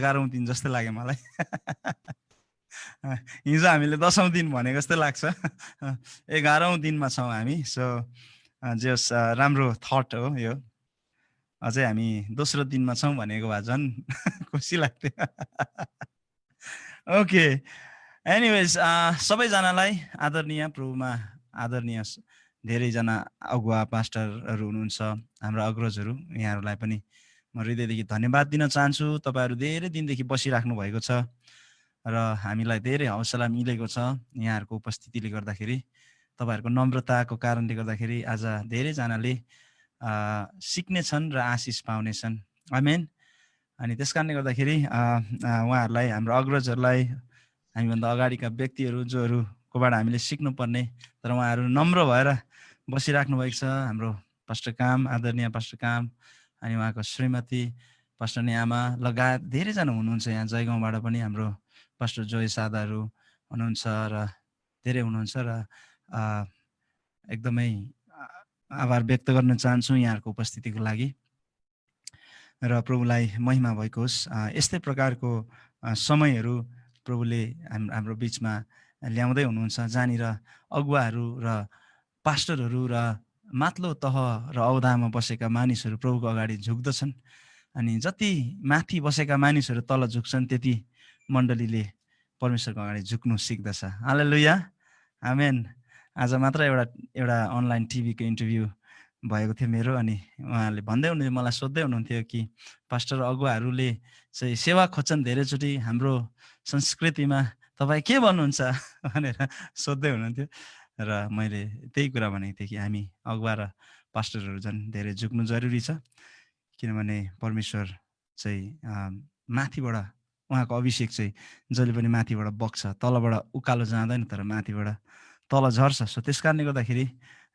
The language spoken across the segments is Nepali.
11औं दिन जस्तो लाग्यो मलाई। हिजो हामीले 10औं दिन भनेको जस्तो लाग्छ। 11औं दिनमा छौँ हामी। सो जे होस् राम्रो थट हो यो। अझै हामी दोस्रो दिनमा छौँ भनेको भए झन् खुसी लाग्थ्यो। ओके, एनिवेज सबैजनालाई आदरणीय प्रभुमा आदरणीय धेरैजना अगुवा पास्टरहरू हुनुहुन्छ, हाम्रो अग्रजहरू, यहाँहरूलाई पनि म हृदयदेखि धन्यवाद दिन चाहन्छु। तपाईँहरू धेरै दिनदेखि बसिराख्नु भएको छ र हामीलाई धेरै हौसला मिलेको छ यहाँहरूको उपस्थितिले गर्दाखेरि। तपाईँहरूको नम्रताको कारणले गर्दाखेरि आज धेरैजनाले सिक्नेछन् र आशिष पाउनेछन्। आमेन। अनि त्यस कारणले गर्दाखेरि उहाँहरूलाई, हाम्रो अग्रजहरूलाई, हामीभन्दा अगाडिका व्यक्तिहरू जोहरूकोबाट हामीले सिक्नुपर्ने, तर उहाँहरू नम्र भएर बसिराख्नु भएको छ। हाम्रो पास्टर काम, आदरणीय पास्टर काम, अनि उहाँको श्रीमती पास्टर न्यामा लगायत धेरैजना हुनुहुन्छ। यहाँ जयगाउँबाट पनि हाम्रो पास्टर जोय सादाहरू हुनुहुन्छ र धेरै हुनुहुन्छ र एकदमै आभार व्यक्त गर्न चाहन्छु यहाँहरूको उपस्थितिको लागि र प्रभुलाई महिमा भएको होस्। यस्तै प्रकारको समयहरू प्रभुले हाम्रो बिचमा ल्याउँदै हुनुहुन्छ, जहाँनिर अगुवाहरू र पास्टरहरू र माथिल्लो तह र औदामा बसेका मानिसहरू प्रभुको अगाडि झुक्दछन्। अनि जति माथि बसेका मानिसहरू तल झुक्छन्, त्यति मण्डलीले परमेश्वरको अगाडि झुक्नु सिक्दछ। हालेलुया, आमेन। आज मात्र एउटा अनलाइन टिभीको इन्टरभ्यू भएको थियो मेरो, अनि उहाँहरूले भन्दै हुनुहुन्थ्यो, मलाई सोध्दै हुनुहुन्थ्यो कि पास्टर अगुवाहरूले चाहिँ सेवा खोज्छन् धेरैचोटि हाम्रो संस्कृतिमा, तपाईँ के भन्नुहुन्छ भनेर सोध्दै हुनुहुन्थ्यो। र मैले त्यही कुरा भनेको थिएँ कि हामी अगुवा र पास्टरहरू झन् धेरै झुक्नु जरुरी छ, किनभने परमेश्वर चाहिँ माथिबाट उहाँको अभिषेक चाहिँ जहिले पनि माथिबाट बग्छ, तलबाट उकालो जाँदैन, तर माथिबाट तल झर्छ। सो त्यस कारणले गर्दाखेरि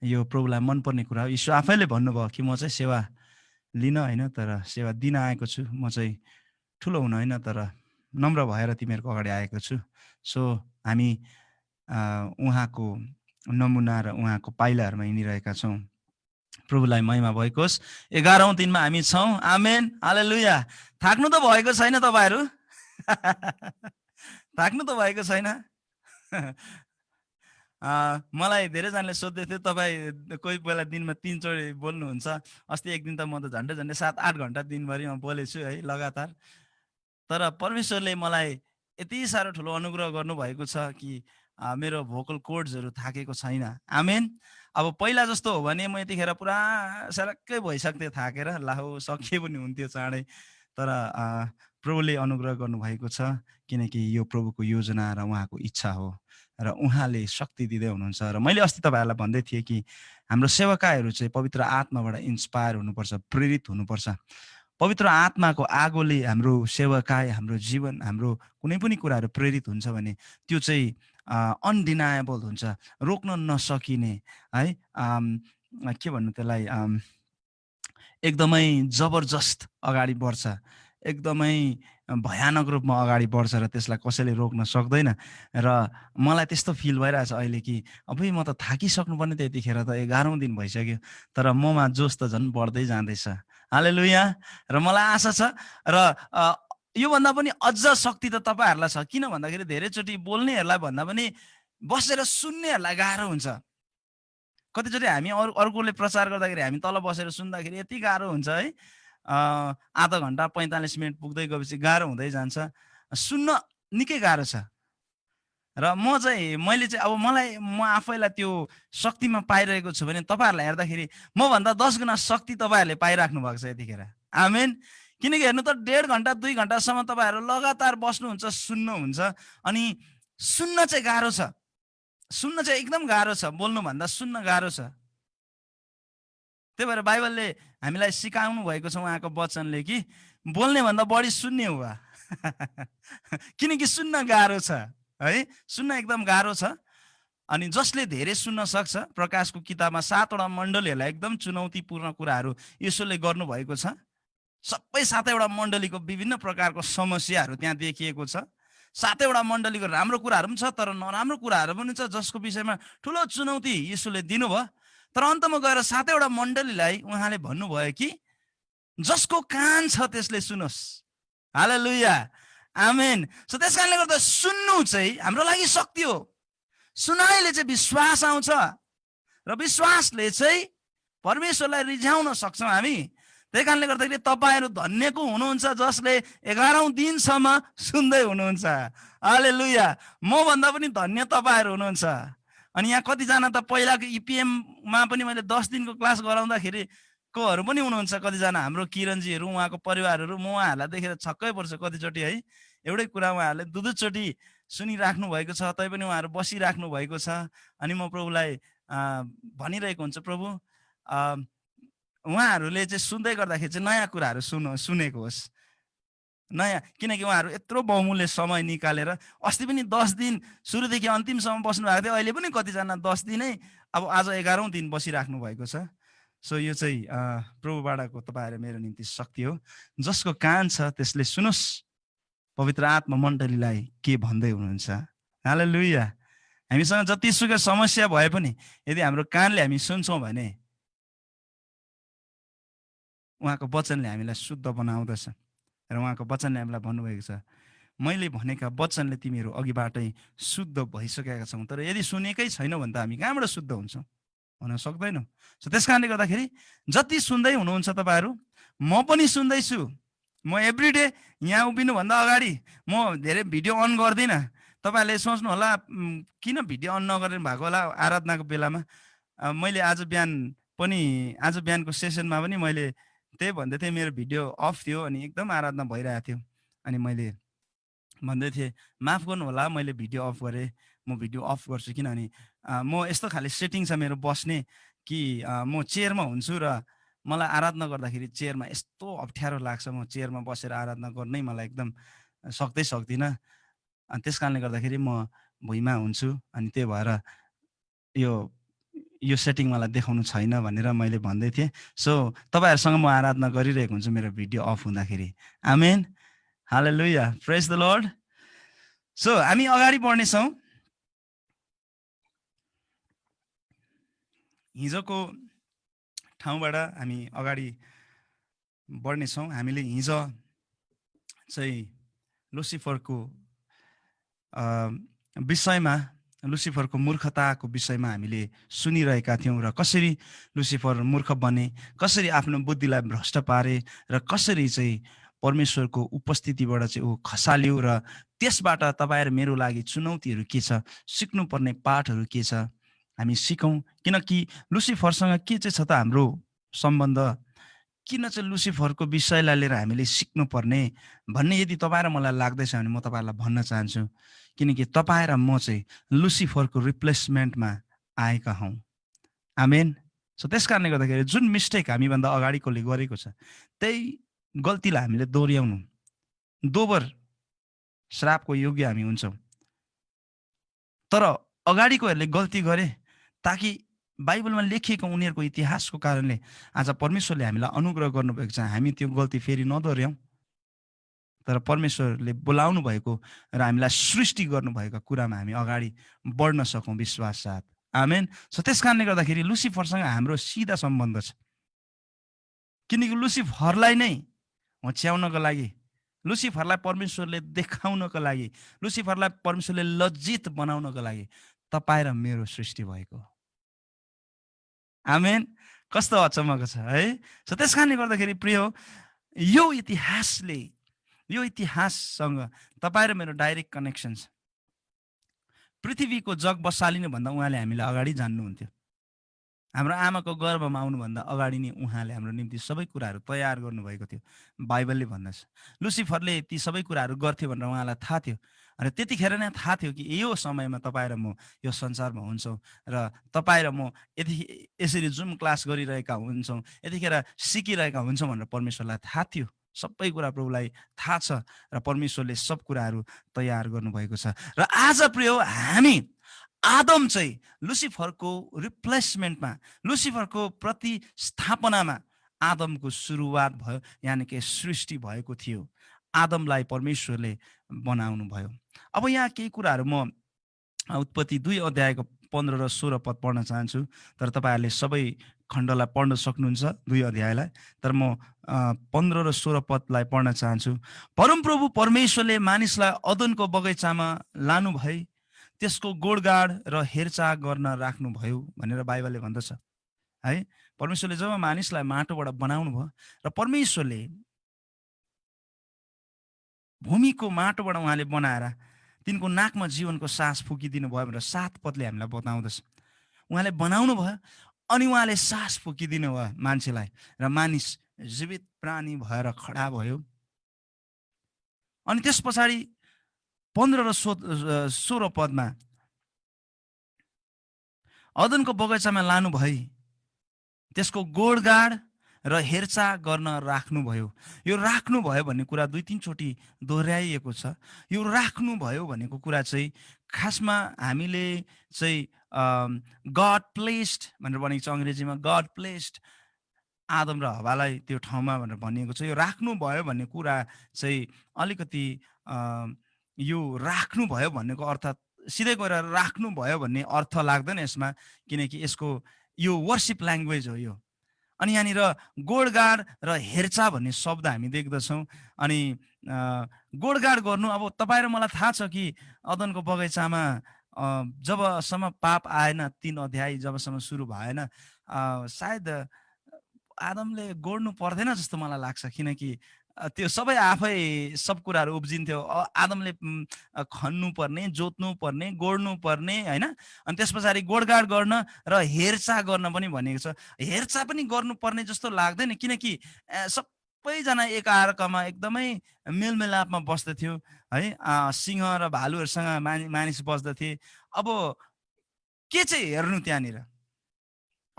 यो प्रभुलाई मनपर्ने कुरा हो। यीशु आफैले भन्नुभयो कि म चाहिँ सेवा लिन होइन, तर सेवा दिन आएको छु। म चाहिँ ठुलो हुन होइन, तर नम्र भएर तिमीहरूको अगाडि आएको छु। सो हामी उहाँको नमुना र उहाँको पाइलाहरूमा हिँडिरहेका छौँ। प्रभुलाई महिमा भएको होस्। 11औं दिनमा हामी छौँ। आमेन, हालेलुया। थाक्नु त भएको छैन तपाईँहरू? थाक्नु त भएको छैन? मलाई धेरैजनाले सोध्दै थियो, तपाईँ कोही बेला दिनमा 3 चोटि बोल्नुहुन्छ। अस्ति एक दिन त म त झन्डै 7-8 घन्टा दिनभरि म बोलेछु है, लगातार। तर परमेश्वरले मलाई यति साह्रो ठुलो अनुग्रह गर्नुभएको छ कि मेरो भोकल कोर्ड्सहरू थाकेको छैन। आमेन। अब पहिला जस्तो हो भने म यतिखेर पुरा सलक्कै भइसक्थेँ थाकेर, लाहो सकिए पनि हुन्थ्यो चाँडै। तर प्रभुले अनुग्रह गर्नुभएको छ, किनकि यो प्रभुको योजना र उहाँको इच्छा हो र उहाँले शक्ति दिँदै हुनुहुन्छ। र मैले अस्ति तपाईँहरूलाई भन्दै थिएँ कि हाम्रो सेवकाहरू चाहिँ पवित्र आत्माबाट इन्सपायर हुनुपर्छ, प्रेरित हुनुपर्छ। पवित्र आत्माको आगोले हाम्रो सेवकाई, हाम्रो जीवन, हाम्रो कुनै पनि कुराहरू प्रेरित हुन्छ भने त्यो चाहिँ अनडिनाएबल हुन्छ, रोक्न नसकिने है। के भन्नु त्यसलाई, एकदमै जबरजस्त अगाडि बढ्छ, एकदमै भयानक रूपमा अगाडि बढ्छ र त्यसलाई कसैले रोक्न सक्दैन। र मलाई त्यस्तो फिल भइरहेछ अहिले कि अबै म त थाकिसक्नुपर्ने त यतिखेर त 11औं दिन भइसक्यो, तर ममा जोस त झन् बढ्दै जाँदैछ। हालेलुया। र मलाई आशा छ र योभन्दा पनि अझ शक्ति त तपाईँहरूलाई छ। किन भन्दाखेरि धेरैचोटि बोल्नेहरूलाई भन्दा पनि बसेर सुन्नेहरूलाई गाह्रो हुन्छ। कतिचोटि हामी अर्कोले प्रचार गर्दाखेरि हामी तल बसेर सुन्दाखेरि यति गाह्रो हुन्छ है। आधा घन्टा 45 मिनट पुग्दै गएपछि गाह्रो हुँदै जान्छ, सुन्न निकै गाह्रो छ। र मैले चाहिँ अब म आफैलाई त्यो शक्तिमा पाइरहेको छु भने तपाईँहरूलाई हेर्दाखेरि मभन्दा 10 गुणा शक्ति तपाईँहरूले पाइराख्नु भएको छ यतिखेर। आमेन। किनकि हेर्नु त 1.5 घन्टा 2 घन्टासम्म तपाईँहरू लगातार बस्नुहुन्छ, सुन्नुहुन्छ, अनि सुन्न चाहिँ गाह्रो छ। सुन्न चाहिँ एकदम गाह्रो छ, बोल्नुभन्दा सुन्न गाह्रो छ। त्यही भएर बाइबलले हामीलाई सिकाउनु भएको छ उहाँको वचनले कि बोल्ने भन्दा बढी सुन्ने हुआ। किनकि सुन्न गाह्रो छ है, सुन्न एकदम गाह्रो छ। अनि जसले धेरै सुन्न सक्छ, प्रकाशको किताबमा 7वटा मण्डलीहरूलाई एकदम चुनौतीपूर्ण कुराहरू यसोले गर्नुभएको छ। सबै 7वटा मण्डलीको विभिन्न प्रकारको समस्याहरू त्यहाँ देखिएको छ। 7वटा मण्डलीको राम्रो कुराहरू पनि छ, तर नराम्रो कुराहरू पनि छ, जसको विषयमा ठुलो चुनौती यीशुले दिनुभयो। तर अन्तमा गएर 7वटा मण्डलीलाई उहाँले भन्नुभयो कि जसको कान छ त्यसले सुनोस्। हालेलुया। आमेन। सो त्यस कारणले गर्दा सुन्नु चाहिँ हाम्रो लागि शक्ति हो। सुनाइले चाहिँ विश्वास आउँछ र विश्वासले चाहिँ परमेश्वरलाई रिझाउन सक्छौँ हामी। त्यही कारणले गर्दाखेरि तपाईँहरू धन्यको हुनुहुन्छ जसले 11औं दिनसम्म सुन्दै हुनुहुन्छ। हालेलुया। मभन्दा पनि धन्य तपाईँहरू हुनुहुन्छ। अनि यहाँ कतिजना त पहिलाको इपिएममा पनि मैले 10 दिनको क्लास गराउँदाखेरि कोहरू पनि हुनुहुन्छ, कतिजना हाम्रो किरणजीहरू, उहाँको परिवारहरू। म उहाँहरूलाई देखेर छक्कै पर्छु कतिचोटि है। एउटै कुरा उहाँहरूले दुईचोटि सुनिराख्नु भएको छ, तैपनि उहाँहरू बसिराख्नु भएको छ। अनि म प्रभुलाई भनिरहेको हुन्छु, प्रभु उहाँहरूले चाहिँ सुन्दै गर्दाखेरि चाहिँ नयाँ कुराहरू सुनेको होस्, नयाँ। किनकि उहाँहरू यत्रो बहुमूल्य समय निकालेर अस्ति पनि 10 दिन सुरुदेखि अन्तिमसम्म बस्नु भएको थियो। अहिले पनि कतिजना 10 दिनै, अब आज 11औं दिन बसिराख्नु भएको छ। सो यो चाहिँ प्रभुबाटको तपाईँहरू मेरो निम्ति शक्ति हो। जसको कान छ त्यसले सुनोस् पवित्र आत्मा मण्डलीलाई के भन्दै हुनुहुन्छ। हालेलुया। हामीसँग जतिसुकै समस्या भए पनि यदि हाम्रो कानले हामी सुन्छौँ भने उहाँको वचनले हामीलाई शुद्ध बनाउँदछ। र उहाँको वचनले हामीलाई भन्नुभएको छ, मैले भनेका वचनले तिमीहरू अघिबाटै शुद्ध भइसकेका छौँ। तर यदि सुनेकै छैन भने त हामी कहाँबाट शुद्ध हुन्छौँ? हुन सक्दैनौँ। सो त्यस कारणले गर्दाखेरि जति सुन्दै हुनुहुन्छ तपाईँहरू, म पनि सुन्दैछु। म एभ्रिडे यहाँ उभिनुभन्दा अगाडि म धेरै भिडियो अन गर्दिनँ। तपाईँहरूले सोच्नु होला किन भिडियो अन नगरिनु भएको होला आराधनाको बेलामा। मैले आज बिहानको सेसनमा पनि मैले त्यही भन्दै थिएँ, मेरो भिडियो अफ थियो अनि एकदम आराधना भइरहेको थियो। अनि मैले भन्दै थिएँ माफ गर्नु होला मैले भिडियो अफ गरेँ, म भिडियो अफ गर्छु। किनभने म यस्तो खाले सेटिङ छ मेरो बस्ने कि म चेयरमा हुन्छु र मलाई आराधना गर्दाखेरि चेयरमा यस्तो अप्ठ्यारो लाग्छ। म चेयरमा बसेर आराधना गर्नै मलाई एकदम सक्दिनँ। अनि त्यस कारणले गर्दाखेरि म भुइँमा हुन्छु। अनि त्यही भएर यो सेटिङ मलाई देखाउनु छैन भनेर मैले भन्दै थिएँ। सो तपाईँहरूसँग म आराधना गरिरहेको हुन्छु मेरो भिडियो अफ हुँदाखेरि। आमेन। हालेलुया। प्रेज द लर्ड। सो हामी अगाडि बढ्नेछौँ। हिजोको ठाउँबाट हामी अगाडि बढ्नेछौँ। हामीले हिजो चाहिँ लुसिफरको विषयमा, लुसिफरको मूर्खताको विषयमा हामीले सुनिरहेका थियौँ र कसरी लुसिफर मूर्ख बने, कसरी आफ्नो बुद्धिलाई भ्रष्ट पारे र कसरी चाहिँ परमेश्वरको उपस्थितिबाट चाहिँ ऊ खसाल्यो र त्यसबाट तपाईँहरू मेरो लागि चुनौतीहरू के छ, सिक्नुपर्ने पाठहरू के छ हामी सिकौँ। किनकि लुसिफरसँग के चाहिँ छ त हाम्रो सम्बन्ध, किन चाहिँ लुसिफरको विषयलाई लिएर हामीले सिक्नुपर्ने भन्ने यदि तपाईँ र मलाई लाग्दैछ भने म तपाईँहरूलाई भन्न चाहन्छु। किनकि तपाईँ र म चाहिँ लुसिफरको रिप्लेसमेन्टमा आएका हौँ। आमेन। सो त्यस कारणले गर्दाखेरि जुन मिस्टेक हामीभन्दा अगाडिकोले गरेको छ त्यही गल्तीलाई हामीले दोहोऱ्याउनु, दोबर श्रापको योग्य हामी हुन्छौँ। तर अगाडिकोहरूले गल्ती गरे ताकि बाइबलमा लेखिएको उनीहरूको इतिहासको कारणले आज परमेश्वरले हामीलाई अनुग्रह गर्नुभएको छ, हामी त्यो गल्ती फेरि नदोहोऱ्याउँ। तर परमेश्वरले बोलाउनु भएको र हामीलाई सृष्टि गर्नुभएको कुरामा हामी अगाडि बढ्न सकौँ विश्वास साथ। आमेन। सो त्यस कारणले गर्दाखेरि लुसिफरसँग हाम्रो सिधा सम्बन्ध छ। किनकि लुसिफरलाई नै होच्याउनको लागि, लुसिफरलाई परमेश्वरले देखाउनको लागि, लुसिफरलाई परमेश्वरले लज्जित बनाउनको लागि तपाईँ र मेरो सृष्टि भएको। आमेन। कस्तो अचम्मको छ है। सो त्यस कारणले गर्दाखेरि प्रिय यो इतिहाससँग तपाईँ र मेरो डाइरेक्ट कनेक्सन छ। पृथ्वीको जग बसालिनुभन्दा उहाँले हामीलाई अगाडि जान्नुहुन्थ्यो। हाम्रो आमाको गर्भमा आउनुभन्दा अगाडि नै उहाँले हाम्रो निम्ति सबै कुराहरू तयार गर्नुभएको थियो, बाइबलले भन्दछ। लुसिफरले ती सबै कुराहरू गर्थ्यो भनेर उहाँलाई थाहा थियो र त्यतिखेर नै थाहा थियो कि यो समयमा तपाईँ र म यो संसारमा हुन्छौँ र तपाईँ र म यसरी जुम क्लास गरिरहेका हुन्छौँ, यतिखेर सिकिरहेका हुन्छौँ भनेर परमेश्वरलाई थाहा थियो। सबै कुरा प्रभुलाई थाहा छ र परमेश्वरले सब कुराहरू तयार गर्नुभएको छ। र आज प्रिय हामी आदम चाहिँ लुसिफरको रिप्लेसमेन्टमा, लुसिफरको प्रतिस्थापनामा आदमको सुरुवात भयो, यानि कि सृष्टि भएको थियो। आदमलाई परमेश्वरले बनाउनु भयो। अब यहाँ केही कुराहरू म उत्पत्ति 2 अध्यायको 15 र 16 पद पढ्न चाहन्छु, तर तपाईँहरूले सबै खण्डलाई पढ्न सक्नुहुन्छ, 2 अध्यायलाई। तर म 15 र 16 पदलाई पढ्न चाहन्छु। परमप्रभु परमेश्वरले मानिसलाई अदनको बगैँचामा लानुभई त्यसको गोडगाड र हेरचाह गर्न राख्नुभयो भनेर बाइबलले भन्दछ है। परमेश्वरले जब मानिसलाई माटोबाट बनाउनु भयो र परमेश्वरले भूमिको माटोबाट उहाँले बनाएर तिनको नाकमा जीवनको सास फुकिदिनु भयो भनेर 7 पदले हामीलाई बताउँदछ। उहाँले बनाउनु भयो अनि उहाँले सास फुकिदिनु भयो मान्छेलाई र मानिस जीवित प्राणी भएर खडा भयो। अनि त्यस पछाडि 15 र 16 पदमा अदनको बगैँचामा लानुभई त्यसको गोडगाड र हेरचाह गर्न राख्नुभयो। यो राख्नुभयो भन्ने कुरा 2-3 चोटि दोहोऱ्याइएको छ। यो राख्नुभयो भनेको कुरा चाहिँ खासमा हामीले चाहिँ गड प्लेस्ड भनेर भनेको छ अङ्ग्रेजीमा, गड प्लेस्ड आदम र हवालाई त्यो ठाउँमा भनेर भनिएको छ। यो राख्नुभयो भन्ने कुरा चाहिँ अलिकति यो राख्नुभयो भन्नेको अर्थ सिधै गएर राख्नुभयो भन्ने अर्थ लाग्दैन यसमा, किनकि यसको यो वर्सिप ल्याङ्ग्वेज हो यो। अनि यहाँनिर गोडगाड र हेरचाह भन्ने शब्द हामी देख्दछौँ। अनि गोडगाड गर्नु, अब तपाईँ र मलाई थाहा छ कि अदनको बगैँचामा जबसम्म पाप आएन, 3 अध्याय जबसम्म सुरु भएन, सायद आदमले गोड्नु पर्दैन जस्तो मलाई लाग्छ, किनकि त्यो सबै आफै सब कुराहरू उब्जिन्थ्यो। आदमले खन्नु पर्ने, जोत्नु पर्ने, गोड्नु पर्ने होइन। अनि त्यस पछाडि गोडगाड गर्न र हेरचाह गर्न पनि भनेको छ। हेरचाह पनि गर्नुपर्ने जस्तो लाग्दैन, किनकि सबैजना एकअर्कामा एकदमै मेलमिलापमा बस्दथ्यो है। सिंह र भालुहरूसँग मानिस बस्दथे। अब के चाहिँ हेर्नु त्यहाँनिर?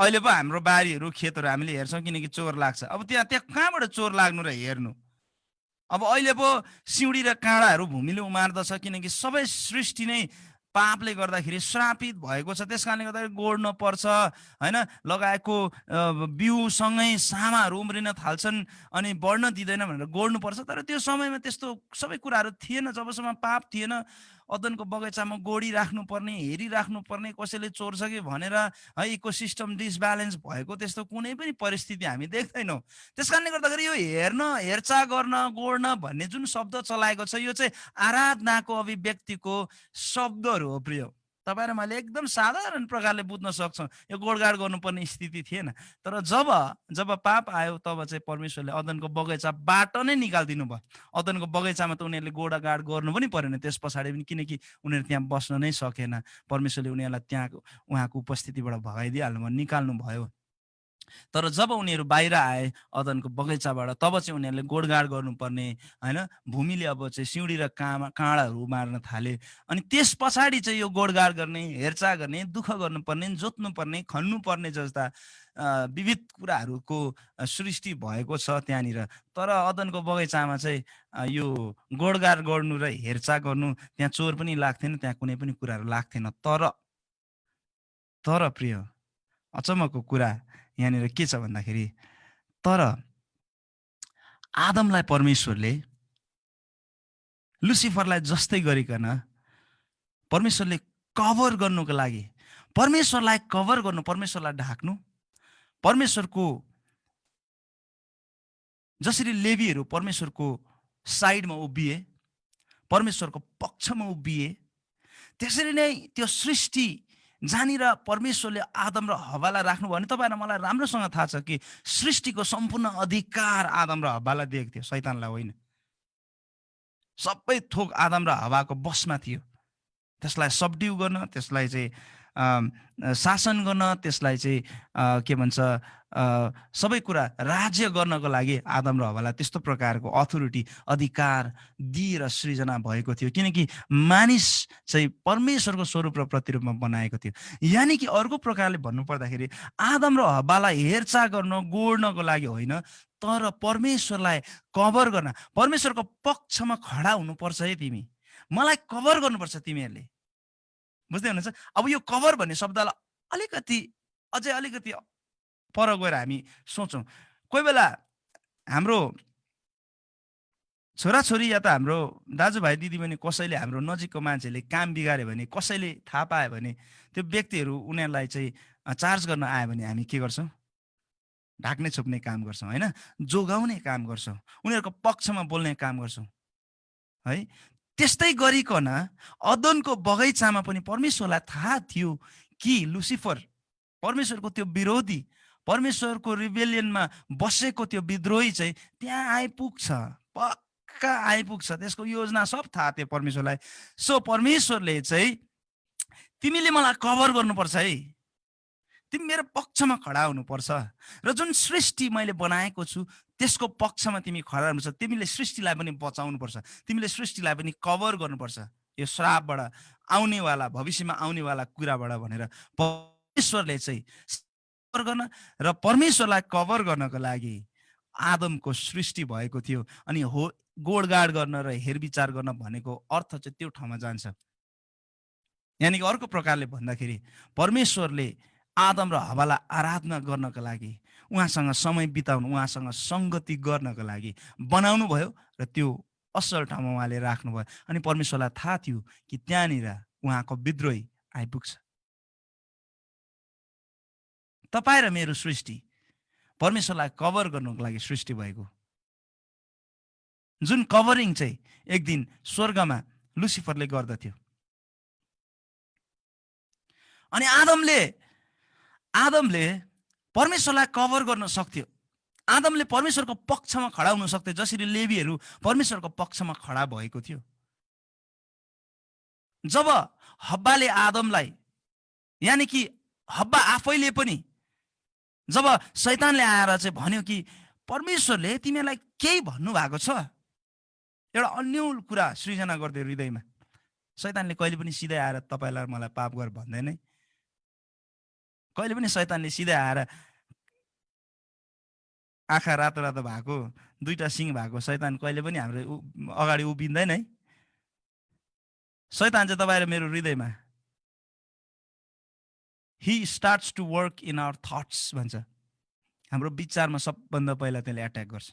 अहिले पो हाम्रो बारीहरू खेतहरू हामीले हेर्छौँ किनकि चोर लाग्छ। अब त्यहाँ कहाँबाट चोर लाग्नु र हेर्नु? अब अहिले पो सिउँडी र काँडाहरू भूमिले उमार्दछ, किनकि सबै सृष्टि नै पापले गर्दाखेरि श्रापित भएको छ। त्यस कारणले गर्दाखेरि गोड्न पर्छ होइन। लगाएको बिउसँगै सामाहरू उम्रिन थाल्छन् अनि बढ्न दिँदैन भनेर गोड्नुपर्छ। तर त्यो समयमा त्यस्तो सबै कुराहरू थिएन। जबसम्म पाप थिएन, अदनको बगैँचामा गोडिराख्नु पर्ने, हेरिराख्नु पर्ने, कसैले चोर्छ कि भनेर है इकोसिस्टम डिसब्यालेन्स भएको त्यस्तो कुनै पनि परिस्थिति हामी देख्दैनौँ। त्यस कारणले गर्दाखेरि यो हेर्न, हेरचाह गर्न, गोड्न भन्ने जुन शब्द चलाएको छ, यो चाहिँ आराधनाको अभिव्यक्तिको शब्दहरू हो प्रिय। तपाईँ र मैले एकदम साधारण प्रकारले बुझ्न सक्छौँ। यो गोडगाड गर्नुपर्ने स्थिति थिएन। तर जब पाप आयो तब चाहिँ परमेश्वरले अदनको बगैँचाबाट नै निकालिदिनु भयो। अदनको बगैँचामा त उनीहरूले गोडगाड गर्नु पनि परेन त्यस पछाडि पनि, किनकि उनीहरू त्यहाँ बस्न नै सकेन। परमेश्वरले उनीहरूलाई त्यहाँ उहाँको उपस्थितिबाट भगाइदिइहाल्नु भयो, निकाल्नु भयो। तर जब उनीहरू बाहिर आए अदनको बगैँचाबाट, तब चाहिँ उनीहरूले गोडगाड गर्नुपर्ने होइन। भूमिले अब चाहिँ सिउँडी र काँडाहरू मार्न थाले। अनि त्यस पछाडि चाहिँ यो गोडगाड गर्ने, हेरचाह गर्ने, दुःख गर्नुपर्ने, जोत्नुपर्ने, खन्नुपर्ने जस्ता विविध कुराहरूको सृष्टि भएको छ त्यहाँनिर। तर अदनको बगैँचामा चाहिँ यो गोडगाड गर्नु र हेरचाह गर्नु, त्यहाँ चोर पनि लाग्थेन, त्यहाँ कुनै पनि कुराहरू लाग्थेन। तर प्रिय अचम्मको कुरा यहाँनिर के छ भन्दाखेरि, तर आदमलाई परमेश्वरले लुसिफरलाई जस्तै गरिकन परमेश्वरले कभर गर्नुको लागि, परमेश्वरलाई कभर गर्नु, परमेश्वरलाई ढाक्नु, परमेश्वरको जसरी लेवीहरू परमेश्वरको साइडमा उभिए, परमेश्वरको पक्षमा उभिए, त्यसरी नै त्यो सृष्टि जहाँनिर परमेश्वरले आदम र हव्वालाई राख्नुभयो भने तपाईँ र मलाई राम्रोसँग थाहा छ कि सृष्टिको सम्पूर्ण अधिकार आदम र हव्वालाई दिएको थियो, शैतानलाई होइन। सबै थोक आदम र हव्वाको बसमा थियो। त्यसलाई सबड्यु गर्न, त्यसलाई चाहिँ शासन गर्न, त्यसलाई चाहिँ के भन्छ सबै कुरा राज्य गर्नको लागि आदम र हव्वालाई त्यस्तो प्रकारको अथोरिटी, अधिकार दिएर सृजना भएको थियो, किनकि मानिस चाहिँ परमेश्वरको स्वरूप र प्रतिरूपमा बनाएको थियो। यानि कि अर्को प्रकारले भन्नुपर्दाखेरि आदम र हव्वालाई हेरचाह गर्न, गोड्नको लागि होइन, तर परमेश्वरलाई कभर गर्न, परमेश्वरको पक्षमा खडा हुनुपर्छ है तिमी, मलाई कभर गर्नुपर्छ तिमीहरूले। बुझ्दै हुनुहुन्छ? अब यो कभर भन्ने शब्दलाई अझै अलिकति पर गएर हामी सोचौँ। कोही बेला हाम्रो छोराछोरी या त हाम्रो दाजुभाइ दिदीबहिनी कसैले, हाम्रो नजिकको मान्छेले काम बिगाऱ्यो भने, कसैले थाहा पायो भने, त्यो व्यक्तिहरू उनीहरूलाई चाहिँ चार्ज गर्न आयो भने हामी के गर्छौँ? ढाक्ने छोप्ने काम गर्छौँ होइन, जोगाउने काम गर्छौँ, उनीहरूको पक्षमा बोल्ने काम गर्छौँ है। त्यस्तै गरिकन अदनको बगैँचामा पनि परमेश्वरलाई थाहा थियो कि लुसिफर, परमेश्वरको त्यो विरोधी, परमेश्वरको रिबेलियनमा बसेको त्यो विद्रोही चाहिँ त्यहाँ आइपुग्छ, पक्का आइपुग्छ। त्यसको योजना सब थाहा थियो परमेश्वरलाई। सो परमेश्वरले चाहिँ तिमीले मलाई कभर गर्नुपर्छ है, तिमी मेरो पक्षमा खडा हुनुपर्छ र जुन सृष्टि मैले बनाएको छु त्यसको पक्षमा तिमी खडा हुनुपर्छ। तिमीले सृष्टिलाई पनि बचाउनुपर्छ, तिमीले सृष्टिलाई पनि कभर गर्नुपर्छ यो श्रापबाट, आउनेवाला भविष्यमा आउनेवाला कुराबाट भनेर परमेश्वरले चाहिँ कभर गर्न र परमेश्वरलाई कभर गर्नको लागि आदमको सृष्टि भएको थियो। अनि हो गोडगाड गर्न र हेरविचार गर्न भनेको अर्थ चाहिँ त्यो ठाउँमा जान्छ। यानि कि अर्को प्रकारले भन्दाखेरि परमेश्वरले आदम र हव्वालाई आराधना गर्नको लागि, उहाँसँग समय बिताउनु, उहाँसँग सङ्गति गर्नको लागि बनाउनु भयो र त्यो असल ठाउँमा उहाँले राख्नुभयो। अनि परमेश्वरलाई थाहा थियो कि त्यहाँनिर उहाँको विद्रोही आइपुग्छ। तपाईँ र मेरो सृष्टि परमेश्वरलाई कभर गर्नुको लागि सृष्टि भएको, जुन कभरिङ चाहिँ एक दिन स्वर्गमा लुसिफरले गर्दथ्यो। अनि आदमले परमेश्वरलाई कभर गर्न सक्थ्यो, आदमले परमेश्वरको पक्षमा खडा हुन सक्थ्यो, जसरी लेवीहरू परमेश्वरको पक्षमा खडा भएको थियो। जब हव्वाले आदमलाई, यानि कि हव्वा आफैले पनि, जब शैतानले आएर चाहिँ भन्यो कि परमेश्वरले तिमीलाई केही भन्नुभएको छ, एउटा अन्यल कुरा सृजना गरिदियो हृदयमा, शैतानले कहिले पनि सिधै आएर तपाईँलाई मलाई पाप गर भन्दैन। कहिले पनि शैतानले सिधै आएर आँखा रातो रातो भएको, दुईटा सिङ भएको शैतान कहिले पनि हाम्रो अगाडि उभिँदैन है। शैतान चाहिँ तपाईँ र मेरो हृदयमा, he starts to work in our thoughts भन्छ, हाम्रो विचारमा सबभन्दा पहिला त्यसले एट्याक गर्छ।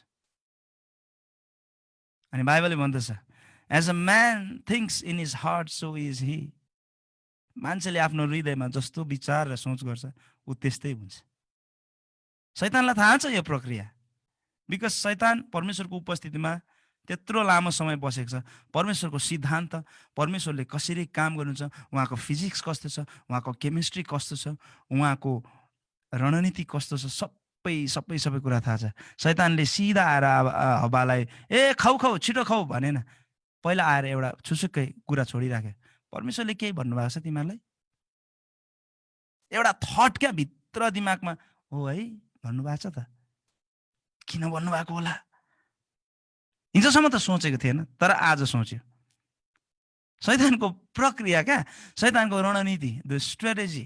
अनि बाइबलले भन्दछ as a man thinks in his heart so is he. मान्छेले आफ्नो हृदयमा जस्तो विचार र सोच गर्छ ऊ त्यस्तै हुन्छ। शैतानलाई थाहा छ यो प्रक्रिया, बिकज शैतान परमेश्वरको उपस्थितिमा त्यत्रो लामो समय बसेको छ। परमेश्वरको सिद्धान्त, परमेश्वरले कसरी काम गर्नुहुन्छ, उहाँको फिजिक्स कस्तो छ, उहाँको केमिस्ट्री कस्तो छ, उहाँको रणनीति कस्तो छ, सबै कुरा थाहा छ। शैतानले सिधा आएर हव्वालाई ए खाउ छिटो खाउ भनेन, पहिला आएर एउटा छुसुक्कै कुरा छोडिराख्यो। परमेश्वरले केही भन्नुभएको छ तिमीहरूलाई, एउटा थट क्या भित्र दिमागमा, हो है भन्नुभएको छ त, किन भन्नुभएको होला। हिजोसम्म त सोचेको थिएन, तर आज सोच्यो। शैतानको प्रक्रिया क्या, शैतानको रणनीति, द स्ट्राटेजी,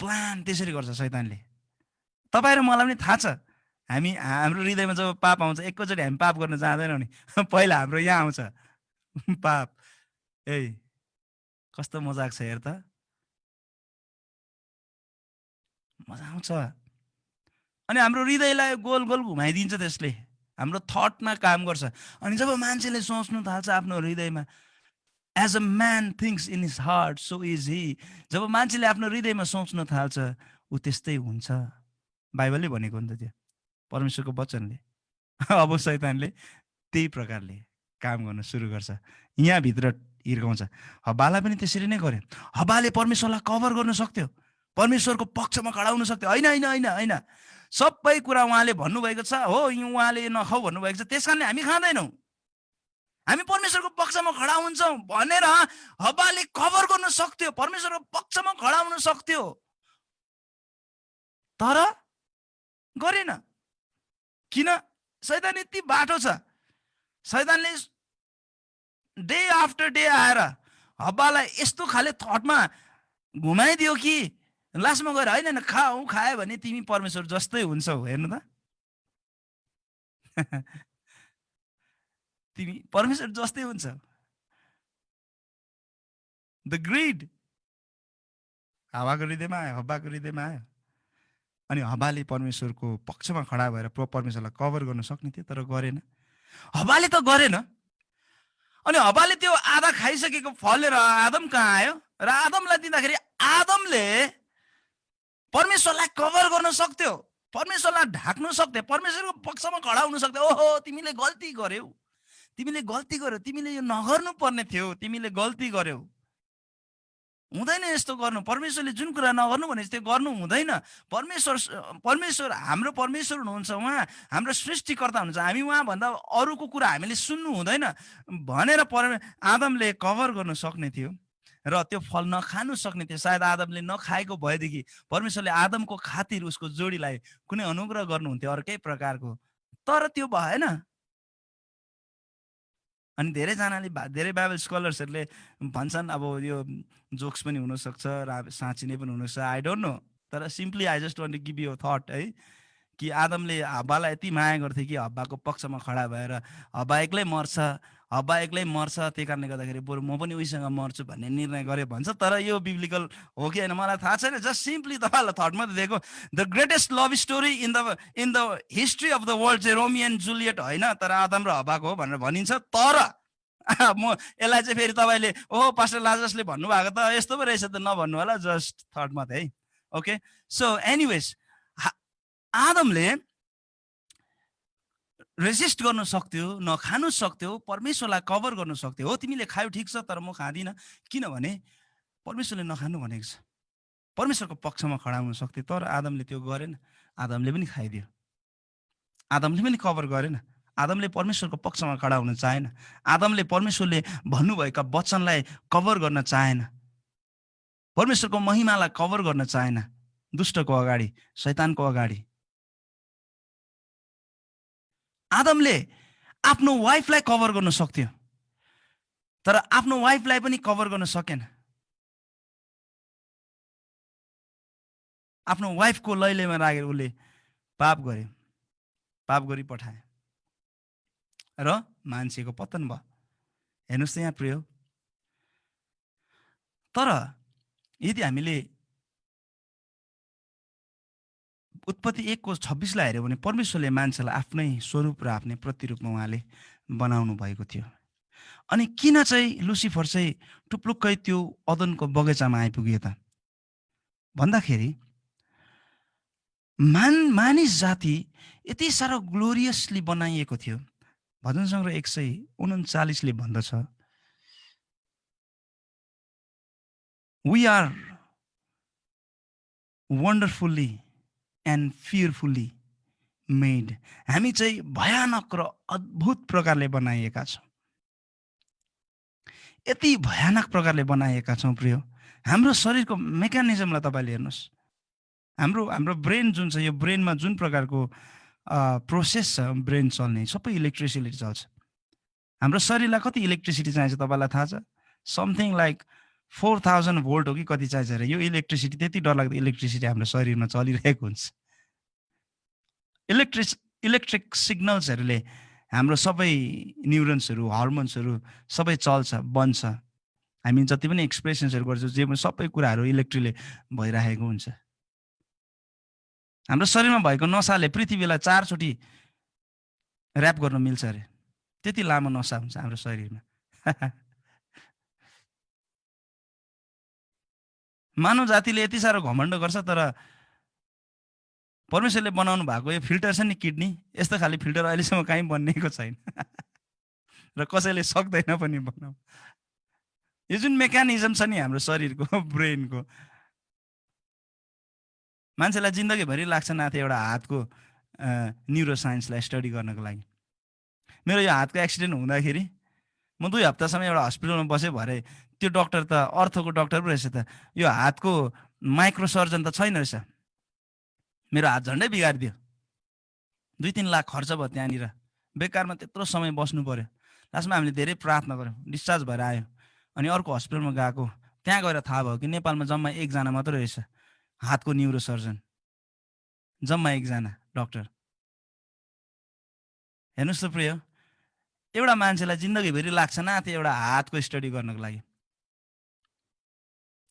प्लान त्यसरी गर्छ शैतानले। तपाईँ र मलाई पनि थाहा छ, हाम्रो हृदयमा जब पाप आउँछ, एकैचोटि हामी पाप गर्न जाँदैनौँ नि, पहिला हाम्रो यहाँ आउँछ पाप। ए कस्तो मजाक छ हेर त, मजा आउँछ। अनि हाम्रो हृदयलाई गोल गोल घुमाइदिन्छ त्यसले, हाम्रो थटमा काम गर्छ। अनि जब मान्छेले सोच्नु थाल्छ आफ्नो हृदयमा, as a man thinks in his heart so is he, जब मान्छेले आफ्नो हृदयमा सोच्न थाल्छ ऊ त्यस्तै हुन्छ। बाइबलले भनेको नि त त्यो, परमेश्वरको वचनले। अब शैतानले त्यही प्रकारले काम गर्न सुरु गर्छ, यहाँभित्र हिर्काउँछ। हव्वालाई पनि त्यसरी नै गर्यो। हव्वाले परमेश्वरलाई कभर गर्न सक्थ्यो, परमेश्वरको पक्षमा खडा हुन सक्थ्यो। होइन, सबै कुरा उहाँले भन्नुभएको छ, हो उहाँले नखाऊ भन्नुभएको छ, त्यस कारणले हामी खाँदैनौँ, हामी परमेश्वरको पक्षमा खडा हुन्छौँ भनेर हव्वाले कभर गर्न सक्थ्यो, परमेश्वरको पक्षमा खडा हुन सक्थ्यो, तर गरेन। किन? शैतान यति बाटो छ। शैतानले डे आफ्टर डे आएर हव्वालाई यस्तो खाले थटमा घुमाइदियो कि लास्टमा गएर होइन खायो भने तिमी परमेश्वर जस्तै हुन्छौ, हेर्नु त तिमी परमेश्वर जस्तै हुन्छ। द ग्रिड हावाको हृदयमा आयो, हव्वाको हृदयमा आयो। अनि हव्वाले परमेश्वरको पक्षमा खडा भएर परमेश्वरलाई कभर गर्न सक्ने थियो, तर गरेन। हव्वाले त गरेन। अनि हव्वाले त्यो आधा खाइसकेको फल लिएर आदम कहाँ आयो र आदमलाई दिँदाखेरि आदमले परमेश्वरलाई कभर गर्न सक्थ्यो, परमेश्वरलाई ढाक्नु सक्थे, परमेश्वरको पक्षमा खडा हुन सक्थे। ओहो तिमीले गल्ती गर्यौ, तिमीले यो नगर्नु पर्ने थियो, तिमीले गल्ती गर्यौ, हुँदैन यस्तो गर्नु, परमेश्वरले जुन कुरा नगर्नु भनेपछि त्यो गर्नु हुँदैन। परमेश्वर हाम्रो परमेश्वर हुनुहुन्छ, उहाँ हाम्रो सृष्टिकर्ता हुनुहुन्छ, हामी उहाँभन्दा अरूको कुरा हामीले सुन्नु हुँदैन भनेर आदमले कभर गर्न सक्ने थियो र त्यो फल नखानु सक्ने थियो। सायद आदमले नखाएको भएदेखि परमेश्वरले आदमको खातिर उसको जोडीलाई कुनै अनुग्रह गर्नुहुन्थ्यो अर्कै प्रकारको, तर त्यो भएन। अनि धेरैजनाले धेरै बाइबल स्कलर्सहरूले भन्छन्, अब यो जोक्स पनि हुनसक्छ र साँच्ची नै पनि हुनसक्छ, आई डोन्ट नो, तर simply I just want to give you thought है, कि आदमले हब्बालाई यति माया गर्थे कि हब्बाको पक्षमा खडा भएर हब्बा एक्लै मर्छ, त्यही कारणले गर्दाखेरि बरु म पनि उहीसँग मर्छु भन्ने निर्णय गरे भन्छ। तर यो बिब्लिकल हो कि होइन मलाई थाहा छैन, जस्ट सिम्पली तपाईँलाई थट मात्रै दिएको। The greatest love story in the history of the world चाहिँ रोमियो एन्ड जुलियट होइन, तर आदम र हब्बाको हो भनेर भनिन्छ। तर म यसलाई चाहिँ फेरि तपाईँले ओहो पास्टर लाजरसले भन्नुभएको त यस्तो पो रहेछ त नभन्नु होला, जस्ट थट मात्रै है। ओके, सो एनिवेज आदमले रेजिस्ट गर्न सक्थ्यो, नखानु सक्थ्यो, परमेश्वरलाई कभर गर्न सक्थ्यो। हो तिमीले खायौ ठिक छ, तर म खाँदिनँ, किनभने परमेश्वरले नखानु भनेको छ, परमेश्वरको पक्षमा खडा हुन सक्थ्यो। तर आदमले त्यो गरेन, आदमले पनि खाइदियो, आदमले पनि कभर गरेन, आदमले परमेश्वरको पक्षमा खडा हुन चाहेन, आदमले परमेश्वरले भन्नुभएका वचनलाई कभर गर्न चाहेन, परमेश्वरको महिमालाई कभर गर्न चाहेन, दुष्टको अगाडि, शैतानको अगाडि। आदमले आफ्नो वाइफलाई कभर गर्न सक्थ्यो, तर आफ्नो वाइफलाई पनि कभर गर्न सकेन। आफ्नो वाइफको लैलेमा राखेर उसले पाप गर्यो, पाप गरी पठाए र मान्छेको पतन भयो। हेर्नुहोस् त यहाँ प्रिय, तर यदि हामीले उत्पत्ति 1:26 हेऱ्यो भने परमेश्वरले मान्छेलाई आफ्नै स्वरूप र आफ्नै प्रतिरूपमा उहाँले बनाउनु भएको थियो। अनि किन चाहिँ लुसिफर चाहिँ टुप्लुक्कै त्यो अदनको बगैँचामा आइपुग्यो त भन्दाखेरि मानिस जाति यति साह्रो ग्लोरियसली बनाइएको थियो। भजन सङ्ग्रह 139ले भन्दछ, we are wonderfully and fearfully made, हामी चाहिँ भयानक र अद्भुत प्रकारले बनाइएका छौँ। यति भयानक प्रकारले बनाइएका छौँ प्रिय। हाम्रो शरीरको मेकानिजमलाई तपाईँले हेर्नुहोस्, हाम्रो ब्रेन जुन छ, यो ब्रेनमा जुन प्रकारको प्रोसेस छ, ब्रेन चल्ने सबै इलेक्ट्रिसिटी चल्छ। हाम्रो शरीरलाई कति इलेक्ट्रिसिटी चाहिन्छ तपाईँलाई थाहा छ? समथिङ लाइक 4000 भोल्ट हो कि कति चाहिन्छ अरे। यो इलेक्ट्रिसिटी, त्यति डरलाग्दो इलेक्ट्रिसिटी हाम्रो शरीरमा चलिरहेको हुन्छ। इलेक्ट्रिक सिग्नल्सहरूले हाम्रो सबै न्युरोन्सहरू, हर्मोन्सहरू सबै चल्छ, बन्छ। हामी जति पनि एक्सप्रेसन्सहरू गर्छौँ, जे पनि सबै कुराहरू इलेक्ट्रिकले भइरहेको हुन्छ। हाम्रो शरीरमा भएको नसाले पृथ्वीलाई 4 चोटि ऱ्याप गर्न मिल्छ अरे, त्यति लामो नसा हुन्छ हाम्रो शरीरमा। मानव जातिले यति साह्रो घमण्ड गर्छ, तर परमेश्वरले बनाउनु भएको यो फिल्टर छ नि, किडनी, यस्तो खाले फिल्टर अहिलेसम्म कहीँ बनिएको छैन र कसैले सक्दैन पनि बनाउनु। यो जुन मेकानिजम छ नि हाम्रो शरीरको, ब्रेनको, मान्छेलाई जिन्दगीभरि लाग्छ नाथे एउटा हातको न्युरो साइन्सलाई स्टडी गर्नको लागि। मेरो यो हातको एक्सिडेन्ट हुँदाखेरि म 2 हप्तासम्म एउटा हस्पिटलमा बसेँ। भरे त्यो डक्टर त अर्थको डक्टर पो रहेछ त, यो हातको माइक्रो सर्जन त छैन रहेछ। मेरो हात झन्डै बिगारिदियो, 2-3 लाख खर्च भयो त्यहाँनिर, बेकारमा त्यत्रो समय बस्नु पर्यो। लास्टमा हामीले धेरै प्रार्थना गऱ्यौँ, डिस्चार्ज भएर आयो। अनि अर्को हस्पिटलमा गएको, त्यहाँ गएर थाहा भयो कि नेपालमा जम्मा 1 जना मात्रै रहेछ हातको न्युरो सर्जन, जम्मा 1 जना डक्टर। हेर्नुहोस् त प्रिय, एउटा मान्छेलाई जिन्दगीभरि लाग्छ नाथे एउटा हातको स्टडी गर्नको लागि।